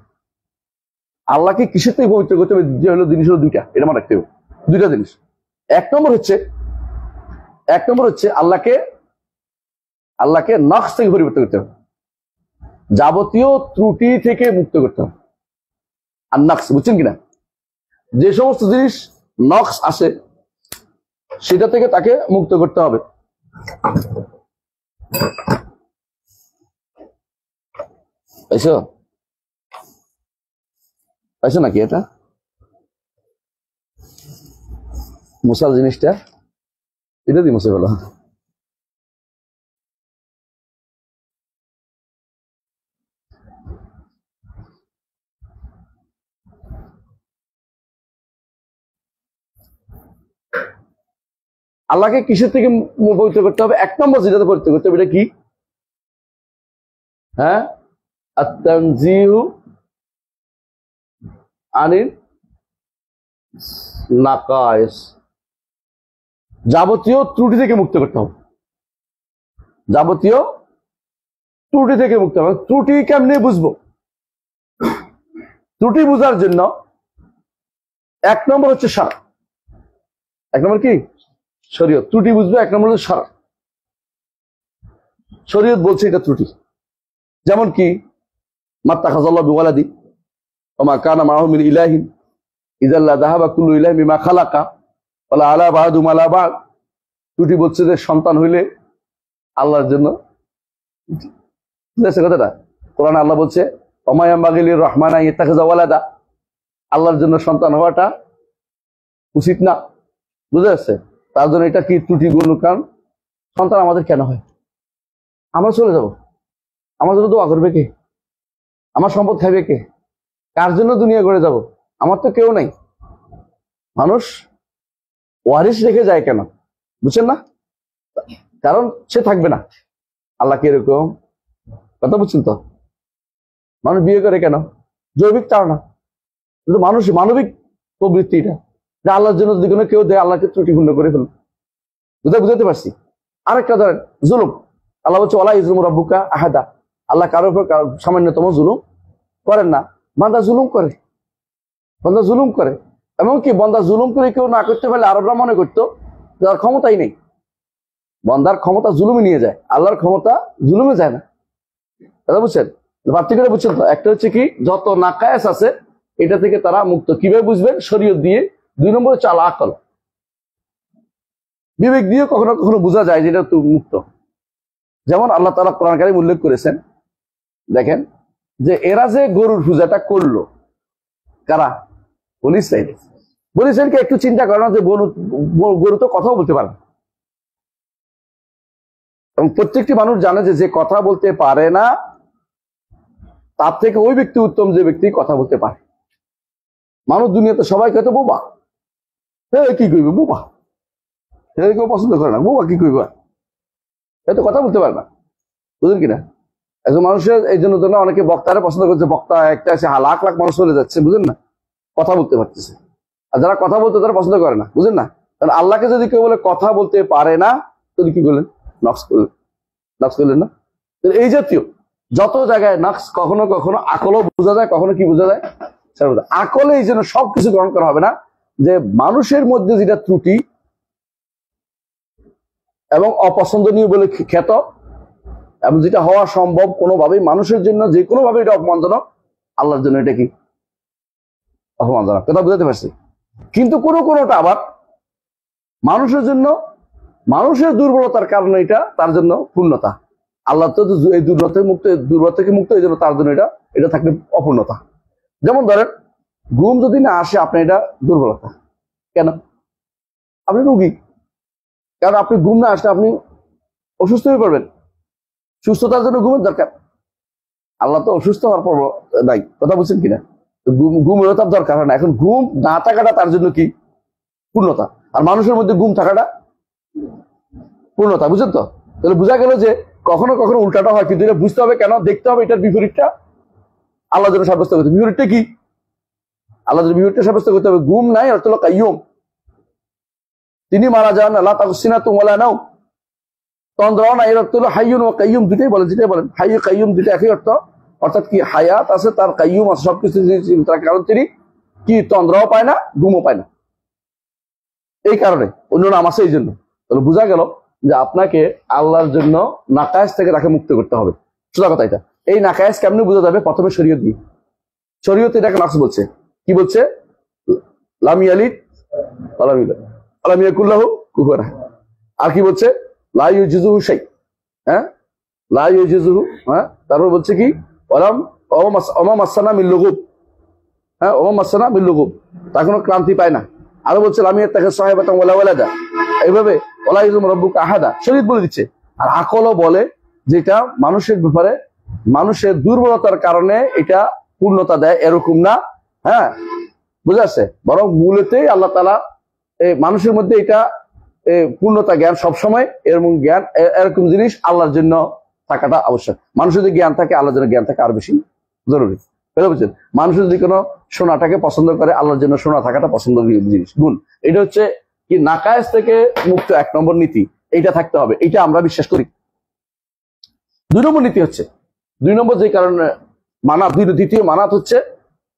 আল্লাহকে কিসের থেকে পবিত্র করতে হবে? যে হলো জিনিস হলো দুইটা, এটা মনে রাখতে হবে। দুইটা জিনিস। এক নম্বর হচ্ছে আল্লাহকে নকশ থেকে পরিবর্তন করতে হবে, যাবতীয় ত্রুটি থেকে মুক্ত করতে হবে। আর নকশ বুঝছেন কিনা? যে সমস্ত জিনিস নকশ আসে সেটা থেকে তাকে মুক্ত করতে হবে। পাইছো নাকি? এটা মুসাল জিনিসটা, এটা দিয়ে মুছে ফেলো। আল্লাহকে কিসের থেকে পবিত্র করতে হবে? এক নম্বর যেটাতে পবিত্র করতে হবে, এটা কি? হ্যাঁ, আত-তানজিহু আনিল নাকায়েস, যাবতীয় ত্রুটি থেকে মুক্ত করতে হবে। যাবতীয় ত্রুটি থেকে মুক্ত হবে। ত্রুটি কেমনে বুঝবো? ত্রুটি বুঝার জন্য এক নম্বর হচ্ছে শারআ। এক নম্বর কি? শরীয়ত। ত্রুটি বুঝবো এক নম্বর হচ্ছে শারআ। শরীয়ত বলছে এটা ত্রুটি। যেমন কি মাত্তাখাযাল্লাহু বিওয়ালাদি ওয়া মা কানা মাআহু মিন ইলাহিন ইযা লা যাহাবা কুল্লু ইলাহিন বিমা খালাকা ওয়ালা আলা বা'দুহুম আলা বা'দ। ত্রুটি বলছে যে সন্তান হইলে আল্লাহর জন্য, বুঝেছে কথাটা? কোরআনে আল্লাহ বলছে ওয়া মা ইয়ানবাগি লির রহমানি আন ইয়াত্তাখিযা ওয়ালাদা, আল্লাহর জন্য সন্তান হওয়াটা উচিত না। বুঝে যাচ্ছে? তার জন্য এটা কি ত্রুটিপূর্ণ। কারণ সন্তান আমাদের কেন হয়? আমরা চলে যাব, আমার জন্য দোয়া করবে কে? আমার সম্পদ খাইবে কে? কার জন্য দুনিয়া করে যাব? আমার তো কেউ নাই। মানুষ ওয়ারিশ রেখে যায় কেন? বুঝছেন না? কারণ সে থাকবে না। আল্লাহ কি এরকম? কথা বুঝছেন তো? মানুষ বিয়ে করে কেন? জৈবিক কারণ, কিন্তু মানুষ মানবিক প্রবৃত্তি এটা, যে আল্লাহর জন্য যদি কোনো কেউ দেয় আল্লাহকে ত্রুটিপূর্ণ করে ফেলুন। বুঝাতে পারছি? আরেকটা ধরেন জুলুম। আল্লাহ বলছে ওয়ালা ইজলুমু রাব্বুকা আহাদা, আল্লাহ কারোর উপর সামান্যতম জুলুম করেন না। বান্দা জুলুম করে, এমনকি বান্দা জুলুম করে কেউ না করতে পারলে আরবরা মনে করতো তার ক্ষমতাই নেই। বান্দার ক্ষমতা জুলুমে নিয়ে যায়, আল্লাহর ক্ষমতা জুলুমে যায় না। কথা বুঝছেন? পার্থক্যটা বুঝছেন তো? একটা হচ্ছে কি, যত নাকায়াস আছে এটা থেকে তারা মুক্ত। কিভাবে বুঝবেন? শরীয়ত দিয়ে। 2 নম্বরে হচ্ছে আল আকল, বিবেক দিয়ে কখনো কখনো বোঝা যায় যে এটা মুক্ত। যেমন আল্লাহ তাআলা কোরআন কারীমে উল্লেখ করেছেন, দেখেন যে এরা যে গরুর পূজাটা করলো, কারা? বনী ইসরাইল। বনী ইসরাইলকে একটু চিন্তা করে না যে গরু তো কথাও বলতে পারে না। এবং প্রত্যেকটি মানুষ জানে যে যে কথা বলতে পারে না তার থেকে ওই ব্যক্তি উত্তম যে ব্যক্তি কথা বলতে পারে। মানুষ দুনিয়াতে সবাইকে তো বোবা, কি করবে বোবা, কেউ পছন্দ করে না, বোবা কি করবে, তো কথা বলতে পারে না। বুঝলেন কিনা? একজন মানুষের এই জন্য অনেকে বক্তারে পছন্দ করছে, বক্তা একটা আছে লাখ লাখ মানুষ চলে যাচ্ছে, বুঝলেন না, কথা বলতে পারতেছে। আর যারা কথা বলতে তারা পছন্দ করে না, বুঝলেন না। কারণ আল্লাহকে যদি কেউ বলে কথা বলতে পারে না, যদি কি করলেন? নকশ করলেন না। এই জাতীয় যত জায়গায় নকশ, কখনো কখনো আকলও বোঝা যায়, কখনো কি বোঝা যায়? আকলে এই জন্য সবকিছু গ্রহণ করা হবে না। যে মানুষের মধ্যে যেটা ত্রুটি এবং অপছন্দনীয় বলে খ্যাত, এবং যেটা হওয়া সম্ভব কোনোভাবেই মানুষের জন্য, যে কোনো ভাবে এটা অপমানজনক, আল্লাহর জন্য এটা কি অপমানজনক। কথা বুঝাতে পারছি? কিন্তু কোনোটা আবার মানুষের জন্য, মানুষের দুর্বলতার কারণে এটা তার জন্য পূর্ণতা। আল্লাহ তো এই দুর্বল থেকে মুক্ত, এই জন্য তার জন্য এটা থাকলে অপূর্ণতা। যেমন ধরেন, ঘুম যদি না আসে আপনি, এটা দুর্বলতা। কেন? আপনি রোগী, কারণ আপনি ঘুম না আসলে আপনি অসুস্থ হয়ে পড়বেন। সুস্থতার জন্য ঘুমের দরকার। আল্লাহ তো অসুস্থ হওয়ার পর নাই, কথা বলছেন কিনা? ঘুমেরও তার দরকার হয় না। এখন ঘুম না থাকাটা তার জন্য কি? পূর্ণতা। আর মানুষের মধ্যে ঘুম থাকাটা পূর্ণতা, বুঝছেন তো? তাহলে বোঝা গেল যে কখনো কখনো উল্টাটা হয়, কিন্তু এটা বুঝতে হবে কেন, দেখতে হবে এটার বিপরীতটা আল্লাহ জন্য সাব্যস্ত করতে। বিপরীতটা কি? আল্লাহ জন্য বিপরীতটা সাব্যস্ত করতে হবে। ঘুম নাই অর্থ হলো কাইয়ুম, তিনি মারা যান, আল্লাহ তাকসিনা তুমলা নাও, তন্দ্রাও না, এর অর্থ হলো হাইয়ুন ও কাইয়ুম, দুটাই বলেন, যেটাই বলেন হাইয়ু কাইয়ুম দুটো একই অর্থ। অর্থাৎ কি, হায়াত আছে, তার কাইয়ুম আছে, সবকিছু তার কারণ তিনি কি তন্দ্রাও পায় না, ঘুমও পায় না। এই কারণে অন্য নাম আছে, এই জন্য। তাহলে বোঝা গেল যে আপনাকে আল্লাহর জন্য নাকায়েস থেকে তাকে মুক্ত করতে হবে। সোজা কথা এটা। এই নাকায়েস কেমনে বোঝা যাবে? প্রথমে শরীয়ত দিয়ে। শরীয়ত এটাকে নকশ বলছে। কি বলছে? লাম ইয়ালিদ ওয়ালাম ইউলাদ ওয়ালাম ইয়াকুল লাহু কুফুয়ান আহাদ। আর কি বলছে? লা ইউজিজুহু শাই, হ্যাঁ, লা ইউজিজুহু, হ্যাঁ। তারপর বলছে কি? ওমা মাসানা মিন লুগুব, হ্যাঁ, ওমা মাসানা মিন লুগুব, তার কোনো ক্লান্তি পায় না। আরো বলছে লাম ইয়াত্তাখিয সাহিবাতান ওয়ালা ওয়ালাদা, এইভাবে ওয়ালা ইউযিমু রাব্বুকা আহাদা, শরীয়ত বলে দিচ্ছে। আর আকলও বলে যেটা মানুষের ব্যাপারে, মানুষের দুর্বলতার কারণে এটা পূর্ণতা দেয়, এরকম না, হ্যাঁ, বুঝে আসছে? বরং মূলতেই আল্লাহ তাআলা মানুষের মধ্যে এটা পূর্ণতা, জ্ঞান সবসময়, এরকম জ্ঞান, এরকম জিনিস আল্লাহর জন্য থাকাটা আবশ্যক। মানুষের যদি জ্ঞান থাকে, আল্লাহর জন্য জ্ঞান থাকা আরো বেশি জরুরি। বুঝছেন? মানুষ যদি কোনো সোনাটাকে পছন্দ করে, আল্লাহর জন্য সোনা থাকাটা পছন্দ জিনিস, গুণ। এটা হচ্ছে কি, নাকায়েস থেকে মুক্ত 1 নম্বর নীতি, এইটা থাকতে হবে। এইটা আমরা বিশ্বাস করি। 2 নম্বর নীতি হচ্ছে, 2 নম্বর যে কারণে মানাত, দ্বিতীয় মানাত হচ্ছে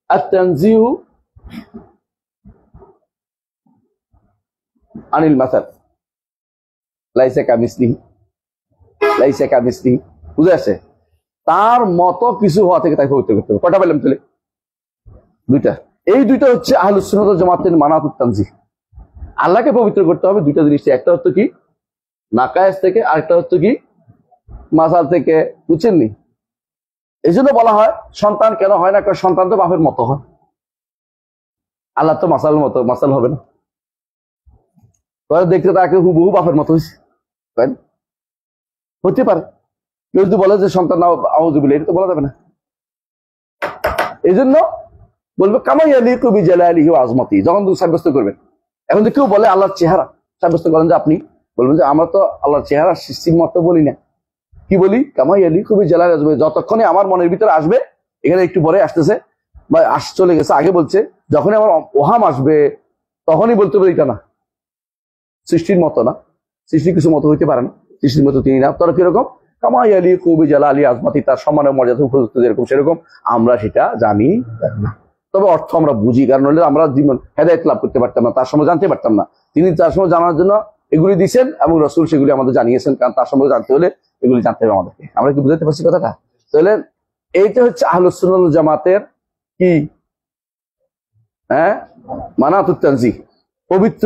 আত-তানজিহু আনিল মাসাল, লাইসা কামিসলিহি, লাইসা কামিসলিহি, বুঝে আসে? তার মতো কিছু হওয়া থেকে তাকে পবিত্র করতে হবে। কটা পেলাম তাহলে? 2টা। এই 2টা হচ্ছে আহলুস সুন্নাত ওয়াল জামাতের মানাতুত তানজিহ। আল্লাহকে পবিত্র করতে হবে 2টা জিনিস। একটা হচ্ছে কি, নাকায়েস থেকে, আরেকটা হচ্ছে কি, মাসাল থেকে। বুঝছেননি? এই জন্য বলা হয় সন্তান কেন হয় না? কারণ সন্তান তো বাপের মতো হয়, আল্লাহ তো মাসাল মতো, মাসাল হবে না। দেখতে তাকে হুবহু বাপের মতো হয়েছে, হতে পারে। কেউ যদি বলে যে সন্তান আউযুবিল্লাহ, এটা তো বলা যাবে না। এই জন্য বলবে কামা ইয়ালিকু বিজালালিহি ওয়া আযমাতিহি, যখন তুমি সাব্যস্ত করবেন। এখন যদি কেউ বলে আল্লাহর চেহারা সাব্যস্ত করেন, যে আপনি বলবেন যে আমরা তো আল্লাহর চেহারা সৃষ্টির মতো বলি না, কি বলি? কামা ইয়ালিকু বিজালালিহি ওয়া আযমাতিহি। যতক্ষণে আমার মনের ভিতরে আসবে, এখানে একটু পরে আসতেছে বা চলে গেছে, আগে বলছে যখনই আমার ওহাম আসবে তখনই বলতে হবে এটা না, সৃষ্টির মতো না, সৃষ্টি কিছু মতো হইতে পারে না, সৃষ্টির মতো তিনি না। তারা কিরকম? কামা ইয়ালিকু বিজালালিহি ওয়া আযমাতিহি, তার সম্মানের মর্যাদা উপযুক্ত যেরকম সেরকম আমরা সেটা জানি না। তবে অর্থ আমরা বুঝি, কারণ হলে আমরা জীবন হেদায়েত লাভ করতে পারতাম না, তার সময় জানতে পারতাম না। তিনি তার সময় জানার জন্য এগুলি দিয়েছেন এবং রসুল সেগুলি আমাদের জানিয়েছেন, কারণ তার সম্পর্কে জানতে হলে এগুলি জানতে হবে আমাদেরকে। আমরা কি বুঝতে পারছি কথাটা? তাহলে এইটা হচ্ছে আহলুস সুন্নাহ ওয়াল জামাতের কি মানাতুত তানজিহ, পবিত্র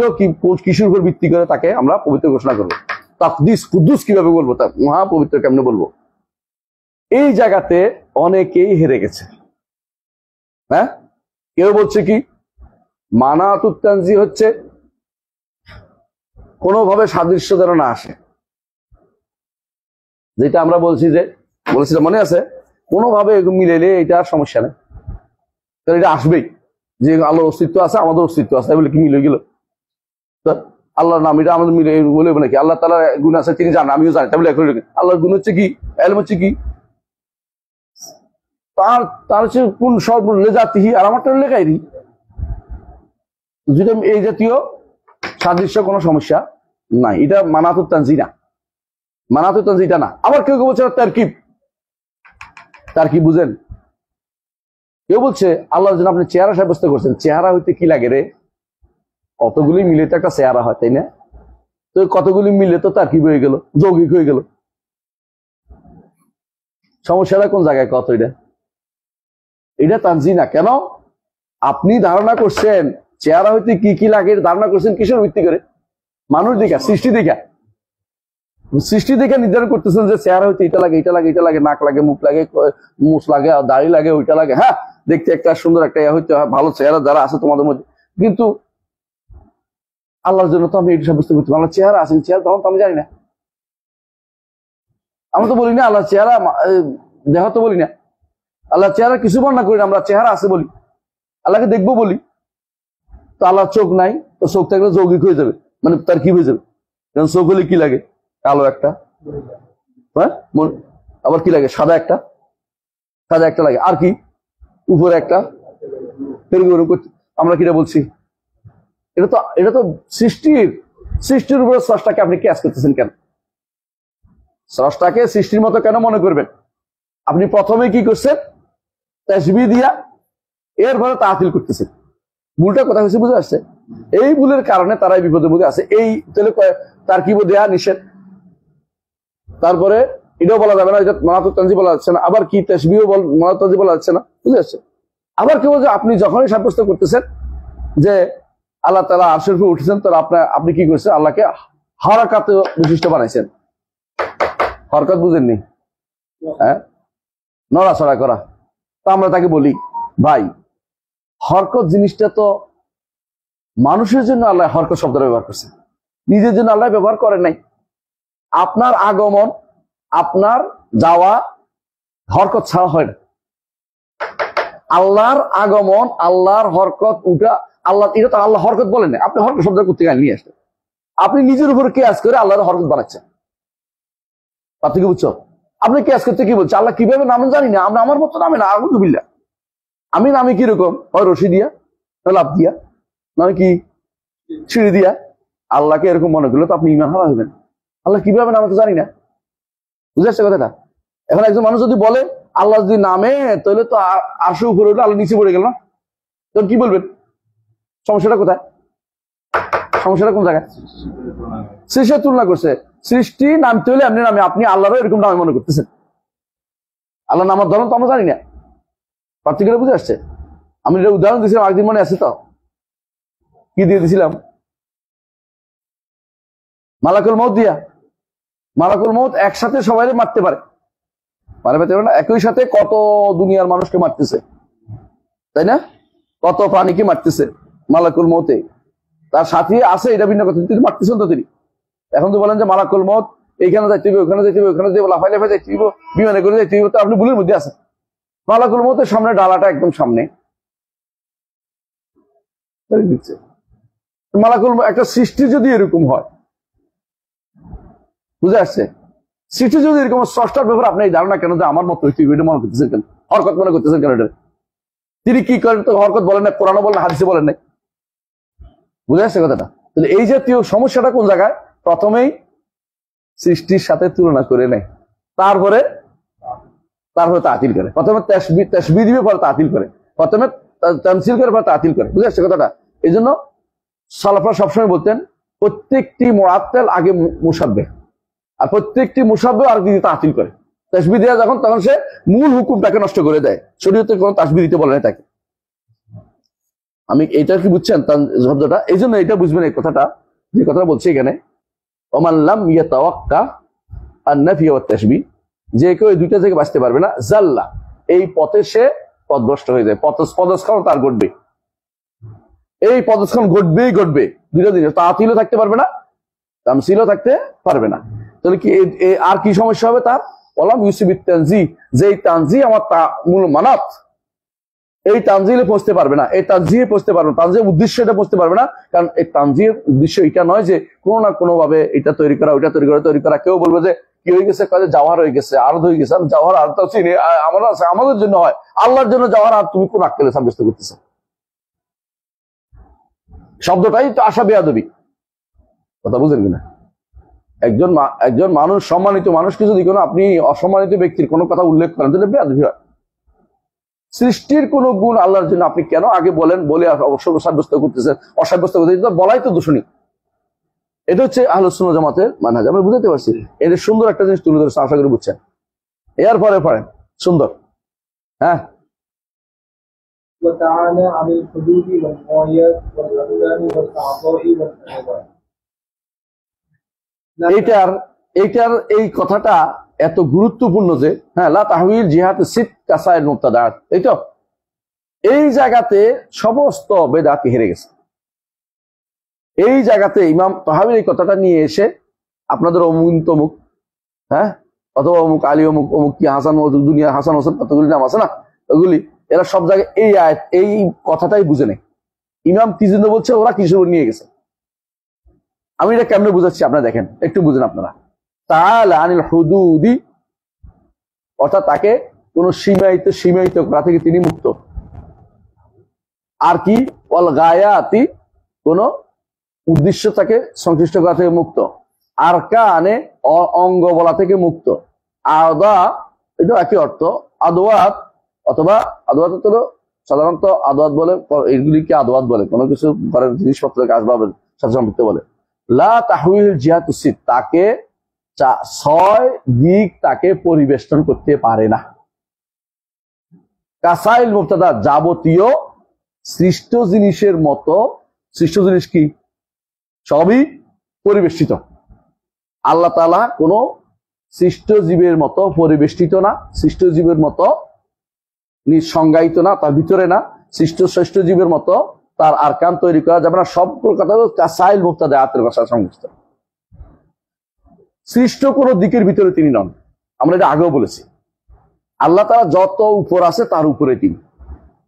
কিসের উপর ভিত্তি করে তাকে আমরা পবিত্র ঘোষণা করবো, তাকদিস কুদ্দুস কিভাবে বলবো, তা মহাপবিত্র কেমনে বলবো। এই জায়গাতে অনেকেই হেরে গেছে। কেউ বলছে কি মানাতুত তানজিহ হচ্ছে কোনোভাবে সাদৃশ্য যেন না আসে, যেটা আমরা বলছিলাম মনে আছে, কোনোভাবে মিলেলে এটা সমস্যা নেই, কারণ এটা আসবেই, যে আল্লাহর অস্তিত্ব আছে, আমাদের অস্তিত্ব আছে, বলে কি মিলে গেল? আল্লাহর নাম এটা আমাদের মিলে বলে নাকি? আল্লাহ তাআলার গুণ আছে, তিনি জানেন, আমিও জানি, তাহলে আল্লাহর গুণ হচ্ছে কি, ইলম হচ্ছে কি, তার হচ্ছে কোন সব লেজাতিহি, আর আমারটা লেখাইনি। যেটা এই জাতীয় সাদৃশ্য কোনো সমস্যা নাই, এটা মানাতুত তানজিহ না, মানাতুত তানজিহ এটা না। আবার কেউ কেউ বলছে তারকিব বুঝেন, কেউ বলছে আল্লাহর জন্য আপনি চেহারা সাব্যস্ত করছেন, চেহারা হইতে কি লাগে রে? কতগুলি মিলে তো একটা চেহারা হয়, তাই না? তো কতগুলি মিলে তো তারকিব হয়ে গেল, যৌগিক হয়ে গেল। সমস্যাটা কোন জায়গায়? কত এটা তানজিহ না। কেন? আপনি ধারণা করছেন চেহারা হইতে কি কি লাগে, ধারণা করছেন কিসের ভিত্তি করে? মানুষ দেখা, সৃষ্টি দেখে নির্ধারণ করতেছেন যে চেহারা হইতে এটা লাগে, এটা লাগে, এটা লাগে, নাক লাগে, মুখ লাগে, মুছ লাগে, দাড়ি লাগে, ওইটা লাগে, হ্যাঁ দেখতে একটা সুন্দর একটা হইতে হয়, ভালো চেহারা যারা আছে তোমাদের মধ্যে। কিন্তু আল্লাহর জন্য তো আমি এটা সাব্যস্ত করতে পারি, চেহারা আছে, চেহারা তখন তো আমি জানি না। আমরা তো বলি না আল্লাহ চেহারা দেহ, তো বলি না আল্লাহ চেহারা কিছু বর্ণনা করি না, আমরা চেহারা আছে বলি, আল্লাহকে দেখবো বলি। তো আল্লাহ চোখ নাই, তো চোখ থাকলে যৌগিক হয়ে যাবে, মানে তার কি হয়ে যাবে? কারণ চোখ হলে কি লাগে? কালো একটা, হ্যাঁ, আবার কি লাগে? সাদা একটা লাগে, আর কি উপরে একটা। আমরা কিটা বলছি? এটা তো সৃষ্টির উপরে স্রষ্টাকে আপনি ক্যাচ করতেছেন কেন? স্রষ্টাকে সৃষ্টির মতো কেন মনে করবেন? আপনি প্রথমে কি করছেন? তাসবিহ দিয়া এরপরে তাআতিল করতেছেন। ভুলটা কোথায় হয়েছে বুঝে আসছে? এই ভুলের কারণে তারা বিপদের মধ্যে আছে। এই তাহলে তারকিব দেয়া নিষেধ, তারপরে এটাও বলা যাবে না, এটা মানাতুত তানজিহ বলা যাচ্ছে না, আবার কি তাসবিহ মানাতুত তানজিহ বলা যাচ্ছে না, বুঝে আসছে? আবার কেউ যে আপনি যখনই সাব্যস্ত করতেছেন যে আল্লাহ তাআলা আরশের উপরে উঠেছেন, তাহলে আপনি কি করছেন? আল্লাহকে হারাকাতে বিশিষ্ট বানাইছেন। হরকত বুঝেননি? নড়াচড়া করা। তো আমরা তাকে বলি ভাই, হরকত জিনিসটা তো মানুষের জন্য আল্লাহ হরকত শব্দটা ব্যবহার করছে, নিজের জন্য আল্লাহ ব্যবহার করেন নাই। আপনার আগমন, আপনার যাওয়া হরকত ছাড়া হয় না। আল্লাহর আগমন, আল্লাহর হরকত উঠা, আল্লাহ, এটা তো আল্লাহ হরকত বলেন না। আপনি হরকত শব্দ করতে গেলে নিয়ে আসতেন, আপনি নিজের উপরে কেয়াস করে আল্লাহর হরকত বানাচ্ছেন। আপনি কি বুঝছো? আপনি কেয়াস করতে কি বলছে? আল্লাহ কিভাবে নাম জানি না, আমরা আমার মতো নামে না, আলহামদুলিল্লাহ। আমি নামে কিরকম হয়? রশি দিয়া, লাভ দিয়া, নয় কি ছিঁড়ে দিয়া। আল্লাহকে এরকম মনে করলে তো আপনি ইমান হারা হবেন। আল্লাহ কিভাবে নামে তো জানি না, বুঝে আসছে কথাটা? এখন একজন মানুষ যদি বলে আল্লাহ যদি নামে, তাহলে তো আরশের উপরে উঠলে আল্লাহ নিচে পড়ে গেল না, তখন কি বলবেন? সমস্যাটা কোথায়? সমস্যাটা কোন জায়গায়? সৃষ্টির তুলনা করছে। সৃষ্টি নামতে হলে এমনি নামে, আপনি আল্লাহরও এরকম নামে মনে করতেছেন। আল্লাহ নামার ধরন তো আমরা জানি না, পার্থক্য বুঝে আসছে? আমি এটা উদাহরণ দিয়েছিলাম একদিন, মনে আছে তো? কি দিয়ে দিয়েছিলাম? মালাকুল মউত দিয়া। মালাকুল মউত একসাথে সবাই মারতে পারে, না? একই সাথে কত দুনিয়ার মানুষকে মারতেছে, তাই না? কত প্রাণীকে মারতেছে মালাকুল মউতে। তার সাথে আছে, এটা ভিন্ন কথা, তিনি মারতেছেন তো তিনি। এখন তো বলেন যে মালাকুল মউত এইখানে যাইতে হবে, ওখানে যাইতে হবে, ওখানে যাইতে লাফাই লাফাই যাইতে হবে, বিমানে করে যাইতে হবে, তো আপনি ভুলের মধ্যে আছেন। মালাকুল মউতের সামনে ডালাটা একদম সামনে দিচ্ছে। মালাকুল একটা সৃষ্টি যদি এরকম হয়, বুঝে আসছে? সৃষ্টি যদি এরকম, স্রষ্টার ব্যাপারে আপনি এই ধারণা কেন যে আমার মতো এটা মনে করতেছেন কেন? হরকত মনে করতেছেন কেন? এটা তিনি কি করেন? তো হরকত বলেন না, কোরআনও বলেন, হাদিসে বলেন নাই, বুঝে আসছে কথাটা? তাহলে এই জাতীয় সমস্যাটা কোন জায়গায়? প্রথমেই সৃষ্টির সাথে তুলনা করে নেয়, তারপরে তাতিল করে। প্রথমে তাসবিহ দিবে, পরে তাতিল করে। প্রথমে তামসিল করে, পরে তাতিল করে, বুঝে আসছে কথাটা? এই জন্য সালাফরা সবসময় বলতেন প্রত্যেকটি মুআত্তাল আগে মুসাব্বিহ, আর প্রত্যেকটি মুসাব্বিহ আর কি তাতিল করে। তাসবিহ দেয়া যখন, তখন সে মূল হুকুমটাকে নষ্ট করে দেয়। শরীয়তে কোনো তাসবিহ দিতে বলে না তাকে। আমি এটা কি বুঝছেন শব্দটা? এই জন্য এটা বুঝবেন, এই কথাটা যে কথাটা বলছি এখানে, ওমান লাম ইয়াতাওয়াক্কা আন-নাফি ওয়াত তাসবিহ, যে কেউ এই দুইটা থেকে বাঁচতে পারবে না, জাল্লা, এই পথে সে পথভ্রষ্ট হয়ে যায়, পদস্খলন তার ঘটবে। এই পদস্খলন ঘটবেই ঘটবে। দুইটা জিনিস, তাতিলও থাকতে পারবে না, তামসিলও থাকতে পারবে না। তাহলে কি আর কি সমস্যা হবে তার? ওয়ালাম ইউসিবিত তানজি, যে তানজি আমার মূল মানাত, এই তানজিলে পৌঁছতে পারবে না, এই তানজিহে পৌঁছতে পারবে না, তানজিহের উদ্দেশ্য এটা পৌঁছতে পারবে না। কারণ এই তানজিহের উদ্দেশ্য এটা নয় যে কোনো না কোনো ভাবে এটা তৈরি করা, ওইটা তৈরি করা। কেউ বলবে যে কি হয়ে গেছে, কাজে জাওহার হয়ে গেছে, আরদ হয়ে গেছে। জাওহার আর তো চিনি, আমাদের জন্য হয়, আল্লাহর জন্য জাওহার আর তুমি কোন আক্কেলে সাব্যস্ত করতেছ? শব্দটাই তো আশা বেয়াদবি, কথা বুঝেন কিনা? একজন মানুষ, সম্মানিত মানুষকে যদি কোনো আপনি অসম্মানিত ব্যক্তির কোনো কথা উল্লেখ করেন, তাহলে বেয়াদবি হয়। সৃষ্টির কোন গুণ আল্লাহর জন্য আপনি কেন আগে বলেন, বলে সাব্যস্ত করতেছেন, অসাব্যস্ত করতেছেন, বলাই তো দূষণী। এটা হচ্ছে আহলুস সুন্নাহ জামাতের মানহাজ। আমরা বুঝতে পারছি, এটা সুন্দর একটা জিনিস তুলে ধরেছে, আশা করি বুঝছেন। এরপরে পড়েন, সুন্দর। হ্যাঁ, এইটার এই কথাটা এত গুরুত্বপূর্ণ যে, হ্যাঁ, লা তাহউইল জিহাদ সিট কাসায়ের মুবতাদাত, এই তো এই জায়গাতে সমস্ত বেদাত হেরে গেছে। এই জায়গাতে ইমাম তাহাবীর এই কথাটা নিয়ে এসে আপনাদের অমুক তমুক, হ্যাঁ, অথবা অমুক আলী, অমুক অমুক কি হাসান, দুনিয়া হাসান হোসেন, কতগুলি নাম আছে না, ওগুলি এরা সব জায়গায় এই আয়াত, এই কথাটাই বুঝে নেই। ইমাম কি জন্য বলছে, ওরা কিছু নিয়ে গেছে। আমি এটা কেমনে বুঝাচ্ছি আপনারা দেখেন, একটু বুঝেন আপনারা। তাআলা আনিল হুদুদি, অর্থাৎ তাকে কোন সীমায়িত করা থেকে তিনি মুক্ত। আর কি, ওয়াল গায়াতি, কোন উদ্দেশ্য তাকে সংশ্লিষ্ট করা থেকে মুক্ত। আর কানে, অঙ্গ বলা থেকে মুক্ত। আদা, এটা একই অর্থ। আদওয়াত, অথবা আদওয়াত হলো সাধারণত আদওয়াত বলে, এগুলিকে আদওয়াত বলে, কোনো কিছু ঘরের জিনিসপত্রকে আসবাবের সাথে সম্পৃক্ত বলে। লা তাহউইল জিহাতু সিত, তাকে 6 দিক তাকে পরিবেষ্টন করতে পারে না। কাসাইল মুবতাদা, যাবতীয় সৃষ্ট জিনিসের মতো। সৃষ্ট জিনিস কি? সবই পরিবেষ্টিত। আল্লাহ তাআলা কোন সৃষ্ট জীবের মতো পরিবেষ্টিত না, সৃষ্ট জীবের মতো নিঃসংজ্ঞায়িত না, তার ভিতরে না। শ্রেষ্ঠ জীবের মতো তার আরকান তৈরি করা যাবে না। সবগুলো কথা হলো কাসাইল মুবতাদা, আয়াতের ভাষা সংযুক্ত। সৃষ্ট কোন দিকের ভিতরে তিনি নন। আমরা এটা আগেও বলেছি, আল্লাহ তাআলা যত উপর আছে তার উপরে তিনি।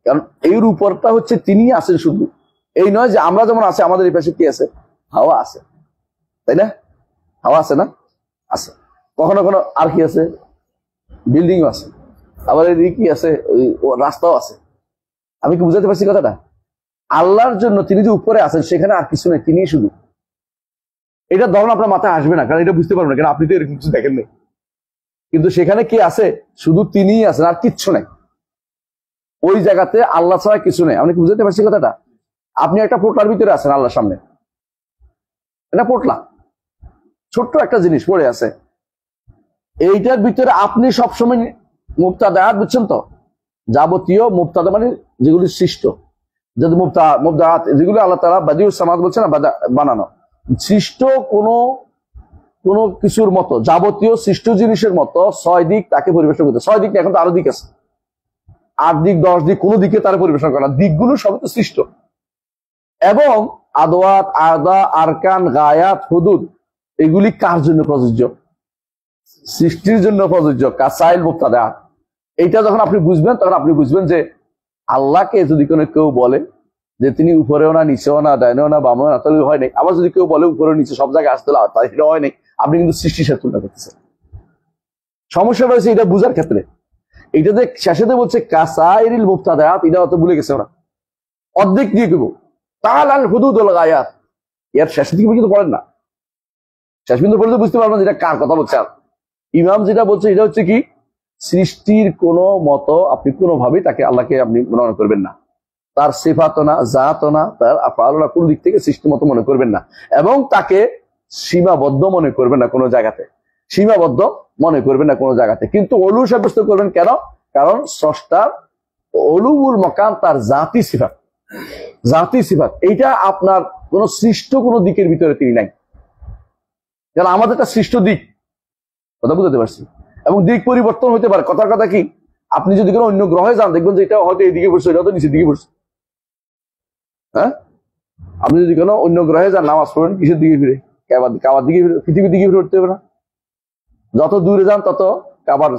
কারণ এর উপরটা হচ্ছে তিনি আছেন শুধু। এই নয় যে আমরা যেমন আছে, আমাদের এই পাশে কি আছে? হাওয়া আছে, তাই না? হাওয়া আছে না? আছে। কখনো কখনো আর কি আছে? বিল্ডিংও আছে। আবার এই কি আছে? ওই রাস্তাও আছে। আমি কি বুঝাতে পারছি কথাটা? আল্লাহর জন্য তিনি যে উপরে আছেন, সেখানে আর কিছু নেই, তিনি শুধু। এটা ধরুন আপনার মাথায় আসবে না, কারণ এটা বুঝতে পারবেন না, কারণ আপনি তো এরকম কিছু দেখেন নাই। কিন্তু সেখানে কি আছে? শুধু তিনিই আছেন, আর কিচ্ছু নাই। ওই জায়গাতে আল্লাহ ছাড়া কিছু নেই। আপনি কি বুঝতে পারছি কথাটা? আপনি একটা পোটলার ভিতরে আছেন, আল্লাহর সামনে এটা পোটলা, ছোট্ট একটা জিনিস পড়ে আছে। এইটার ভিতরে আপনি সবসময় মুবতাদাত, বুঝছেন তো? যাবতীয় মুবতাদা মানে যেগুলি সৃষ্ট, যদি মুবতাদাত যেগুলো আল্লাহ তাআলা বাদিউস সামাদ বলছে না, বানানো সৃষ্ট কোন কিছুর মতো, যাবতীয় সৃষ্ট জিনিসের মতো 6 দিক তাকে পরিবেশন করতে। 6 দিক না, এখন তো আরো দিক আছে, 8 দিক 10 দিক, কোন দিকে তার পরিবেশন করা। দিকগুলো সবই তো সৃষ্ট। এবং আদওয়াত, আদা, আরকান, গায়াত, হুদুদ, এগুলি কার জন্য প্রযোজ্য? সৃষ্টির জন্য প্রযোজ্য। কাসাইল মুবতাদা, এইটা যখন আপনি বুঝবেন, তখন আপনি বুঝবেন যে আল্লাহকে যদি কোনো কেউ বলে যে তিনি উপরেও না, নিচেও না, ডাইনেও না, বামেও না, তাহলে হয় নাই। আবার যদি কেউ বলে উপরে নিচে সব জায়গায় আসতে তাই সেটা হয় নাই, আপনি কিন্তু সৃষ্টির সাথে তুলনা করতেছেন। সমস্যা রয়েছে এটা বুঝার ক্ষেত্রে। এইটাতে শেষেতে বলছে কাসাইরিল মুবতাদাত, এটা অত ভুলে গেছে ওরা। অর্ধেক দিয়ে দেবো তাআলাল হুদুদ ওয়াল গায়াত, এর শেষ দিকে পর্যন্ত পড়েন না, শেষ পর্যন্ত পড়লে বুঝতে পারবেন যেটা কার কথা বলছে। আর ইমাম যেটা বলছে এটা হচ্ছে কি, সৃষ্টির কোনো মতো আপনি কোনোভাবেই তাকে, আল্লাহকে আপনি মনে করবেন না। তার সিফাতও না, জাতও না, তার আফআলও না, কোন দিক থেকে সৃষ্টি মতো মনে করবেন না, এবং তাকে সীমাবদ্ধ মনে করবেন না কোনো জায়গাতে, সীমাবদ্ধ মনে করবেন না কোনো জায়গাতে। কিন্তু অলু সাব্যস্ত করবেন কেন? কারণ স্রষ্টার অলুল মকাম তার জাতি সিফাত, জাতি সিফাত, এইটা আপনার কোন সৃষ্ট কোন দিকের ভিতরে তিনি নাই। কারণ আমাদের একটা সৃষ্ট দিক, কথা বুঝতে পারছি, এবং দিক পরিবর্তন হতে পারে। কথার কথা কি, আপনি যদি কোনো অন্য গ্রহে যান দেখবেন যে এটা হয়তো এইদিকে পড়ছে, এটা হয়তো নিচের দিকে পড়ছে। হ্যাঁ, আপনি যদি কোনো অন্য গ্রহে যান নামাজ পড়েন কিসের দিকে ফিরে? কাবার দিকে ফিরে, পৃথিবীর দিকে ফিরে উঠতে হবে না? যত দূরে যান তত কাবার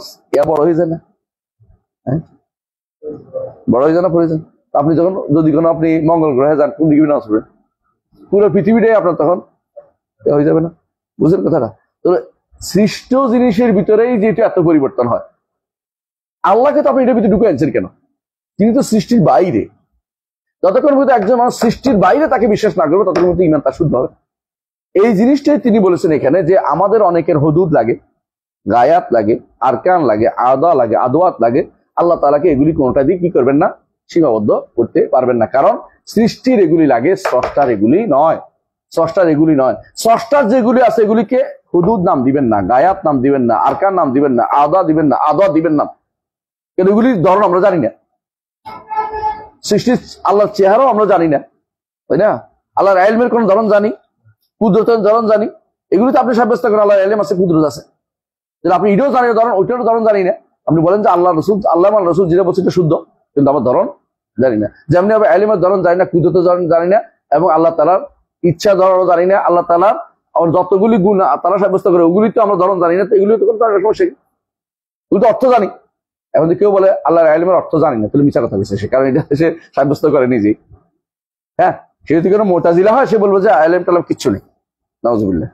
বড় হয়ে যায় না? হ্যাঁ, বড় হয়ে যায় না, পড়ে যান। আপনি যখন যদি কোনো আপনি মঙ্গল গ্রহে যান, কোন দিকে নামাজ পড়বেন? পুরো পৃথিবীটাই আপনার তখন হয়ে যাবে না? বুঝলেন কথাটা? তো সৃষ্ট জিনিসের ভিতরেই যেটা এত পরিবর্তন হয়, আল্লাহকে তো আপনি এটার ভিতরে ঢুকে আনছেন কেন? তিনি তো সৃষ্টির বাইরে। যতক্ষণ মধ্যে একজন মানুষ সৃষ্টির বাইরে তাকে বিশ্বাস না করবে, ততক্ষণ মধ্যে ইমান তার শুদ্ধ হবে। এই জিনিসটাই তিনি বলেছেন এখানে, যে আমাদের অনেকের হুদুদ লাগে, গায়াত লাগে, আরকান লাগে, আদা লাগে, আদওয়াত লাগে। আল্লাহ তাআলাকে এগুলি কোনোটা দিয়ে কি করবেন না? সীমাবদ্ধ করতে পারবেন না। কারণ সৃষ্টির এগুলি লাগে, স্রষ্টার এগুলি নয়। স্রষ্টার এগুলি নয়। স্রষ্টার যেগুলি আছে এগুলিকে হুদুদ নাম দিবেন না, গায়াত নাম দিবেন না, আরকান নাম দিবেন না, আদা দিবেন না, আদওয়াত দিবেন না। কিন্তু এগুলির ধরন আমরা জানি না। সৃষ্টির আল্লাহর চেহারাও আমরা জানি না, তাই না? আল্লাহর ইলমের কোন ধরন জানি, কুদরতের ধরন জানি, এগুলি তো আপনি সাব্যস্ত করেন আল্লাহর ইলম আছে, কুদরত আছে। আপনি এটাও জানি না ধরন, ওইটারও ধরন জানি না। আপনি বলেন যে আল্লাহ রসুল, আল্লাহ রসুল যেটা বলছে এটা শুদ্ধ, কিন্তু আমার ধরন জানি না। যেমনি আমি ইলমের ধরন জানি না, কুদরতের ধরন জানি না, এবং আল্লাহ তাআলার ইচ্ছা ধরনও জানি না। আল্লাহ তাআলার আমার যতগুলি গুণ তারা সাব্যস্ত করে ওগুলি তো আমরা ধরন জানি না, তো এগুলি তো সমস্যা, এগুলো তো অর্থ জানি। এখন কেউ বলে আল্লাহর ইলমের অর্থ জানি না, তাহলে মিছা কথা বলছে সে, কারণ এটা সে সাব্যস্ত করে নিজেই। হ্যাঁ, সে যদি কোনো মুতাজিলা হয় সে বলবো যে ইলম টালম কিচ্ছু নেই, নাউজুবিল্লাহ।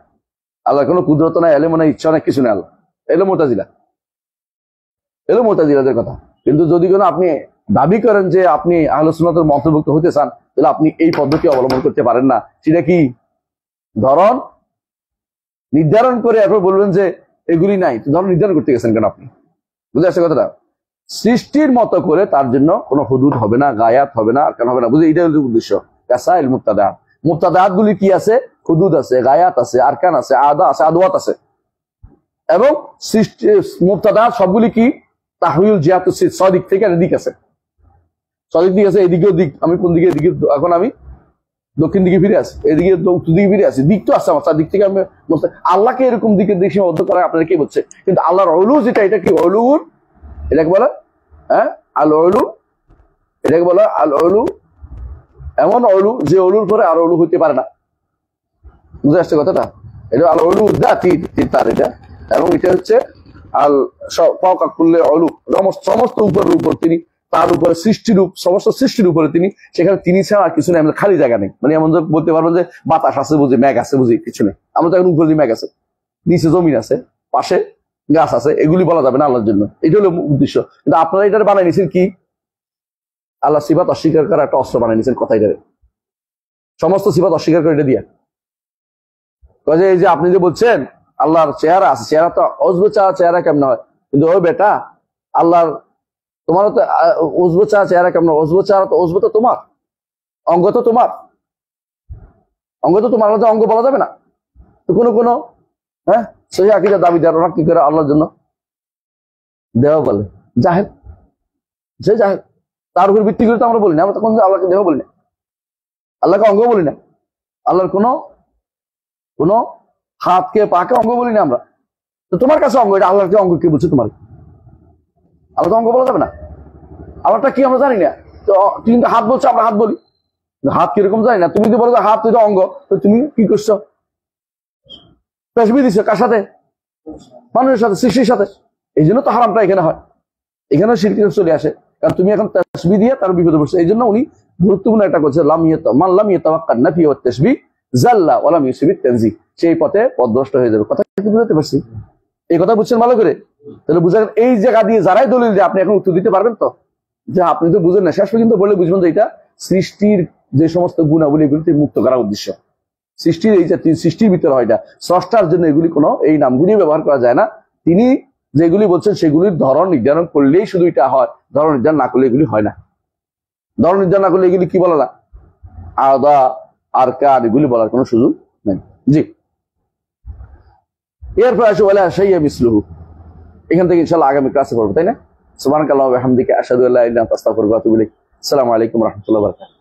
আল্লাহর কোনো কুদরত নাই, ইলম নাই, ইচ্ছা নাই, কিছু নেই। আল্লাহ এলো মুতাজিলা, এলো মুতাজিলাদের কথা। কিন্তু যদি কোনো আপনি দাবি করেন যে আপনি আহলে সুন্নাতের অন্তর্ভুক্ত হতে চান, তাহলে আপনি এই পদ্ধতি অবলম্বন করতে পারেন না। সেটা কি? ধরন নির্ধারণ করে এরপর বলবেন যে এগুলি নাই। ধরন নির্ধারণ করতে গেছেন কেন আপনি? বুঝে আসছে কথাটা? সৃষ্টির মতো করে তার জন্য কোনো হুদুদ হবে না, গায়াত হবে না, কেন হবে না? বুঝে, এটা হচ্ছে উদ্দেশ্য। কাসাইল মুবতাদাত, মুবতাদাত গুলি কি আছে? হুদুদ আছে, গায়াত আছে, আরকান আছে, আদা আছে, আদওয়াত আছে। এবং সৃষ্টি মুবতাদাত সবগুলি কি? তাহউল জিহাতুস সদিক থেকে এদিক আছে, সদিক দিক আছে, এদিকেও দিক। আমি কোন দিকে? এদিকে। এখন আমি দক্ষিণ দিকে ফিরে আসি, এদিকে উত্তর দিকে ফিরে আসি, দিক তো আছে আমার, তার দিক থেকে আমি আল্লাহকে এরকম দিকে দিক সীমাবদ্ধ করা আপনারা কি বলছে? কিন্তু আল্লাহর অলু যেটা, এটা কি অলু? এটাকে বলে হ্যাঁ আল অলু, এটাকে বলে আল অলু। এমন অলু যে অলুর পরে আর অলু হইতে পারে না। বুঝে আসছে কথাটা? এটা আল অলু তার এটা, এবং এটা হচ্ছে আল ফাওকা অলু, সমস্ত উপরের উপর তিনি, তার উপরে সৃষ্টির সমস্ত সৃষ্টির উপরে তিনি, সেখানে তিনি ছাড়া আর কিছু নেই। আমাদের খালি জায়গা নেই, মানে এমন বলতে পারবো যে বাতাস আছে বুঝি, মেঘ আছে বুঝি, কিছু নেই। আমরা তো এখন উপরে মেঘ আছে, নিচে জমিন আছে, পাশে গাছ আছে, এগুলি বলা যাবে না আল্লাহর জন্য। এটা হলো উদ্দেশ্য। কিন্তু আপনারা এটা বানাই নিয়েছেন কি? আল্লাহ সিফাত অস্বীকার করার একটা অস্ত্র বানাই নিয়েছেন। কথা এটা সমস্ত সিফাত অস্বীকার করে এটা দিয়া এই যে আপনি যে বলছেন আল্লাহর চেহারা আছে, চেহারা তো অজব চেহারা কেমন হয়? কিন্তু ও বেটা, আল্লাহর তোমারও তো অজব চেহারা কেমন? অজব চেহারা তো, অজব তো তোমার, অঙ্গ তো তোমার, অঙ্গ তো তোমার, আল্লাহ অঙ্গ বলা যাবে না। তো কোনো হ্যাঁ সহি আকীদার দাবিদার ওরা কি করে আল্লাহর জন্য দেহ বলে? জাহেল, সে জাহেল। তার উপর ভিত্তি করে তো আমরা বলি না, আমরা তখন আল্লাহকে দেহ বলি না, আল্লাহকে অঙ্গ বলি না, আল্লাহর কোনো হাতকে পাকে অঙ্গ বলি না আমরা। তো তোমার কাছে অঙ্গ, এটা আল্লাহকে অঙ্গ কে বলছে? তোমার আল্লাহকে অঙ্গ বলা যাবে না। আল্লাহটা কি আমরা জানি না। তো তুমি কিন্তু হাত বলছো, আমরা হাত বলি, হাত কিরকম জানি না। তুমি তো বলো হাত এটা অঙ্গ, তো তুমি কি করছো? তাসবিহ দিছো কার সাথে? মানুষের সাথে, সৃষ্টির সাথে। এই জন্য তো হারামটা এখানে হয়, এখানেও শিরক চলে আসে, কারণ তুমি এখন তাসবিহ দিয়ে তার বিপদে পড়ছো। এই জন্য উনি গুরুত্বপূর্ণ একটা করছে, মান লাম ইয়াতাওয়াক্কাল নাফি ওয়াত তাসবিহ জাল্লা ওয়া লাম ইউসিবিত তানজিহ, সেই পথে পথভ্রষ্ট হয়ে যাবে। কথা কি বুঝতে পারছি? এই কথা বুঝছেন ভালো করে? তাহলে বুঝা গেল এই জায়গা দিয়ে যারাই দলিল দিয়ে আপনি এখন উত্তর দিতে পারবেন তো, যে আপনি তো বুঝেন না। শেষ পর্যন্ত বলে বুঝবেন যে এটা সৃষ্টির যে সমস্ত গুণাবলী এগুলিতে মুক্ত করার উদ্দেশ্য। সৃষ্টির এই যে সৃষ্টির ভিতরে হয়, এটা স্রষ্টার জন্য এগুলি কোনো এই নামগুলি ব্যবহার করা যায় না। তিনি যেগুলি বলছেন সেগুলির ধরন নির্ধারণ করলেই শুধু এটা হয়, ধরন নির্ধারণ না করলে এগুলি হয় না। দল নির্ধারণ না করলে এগুলি কি বলে না, আদা আর কার এগুলি বলার কোনো সুযোগ নেই। জি, এরপর আসে বলে সেই মিসলুহু। এখান থেকে ইনশাআল্লাহ আগামী ক্লাসে পড়বো, তাই না? সুবহানাকাল্লাহু ওয়া বিহামদিকা আশহাদু আল্লা ইলাহা ইল্লা আনতা আস্তাগফিরুকা ওয়া আতুবু ইলাইক। আসসালামু আলাইকুম ওয়া রাহমাতুল্লাহি ওয়া বারাকাতুহু।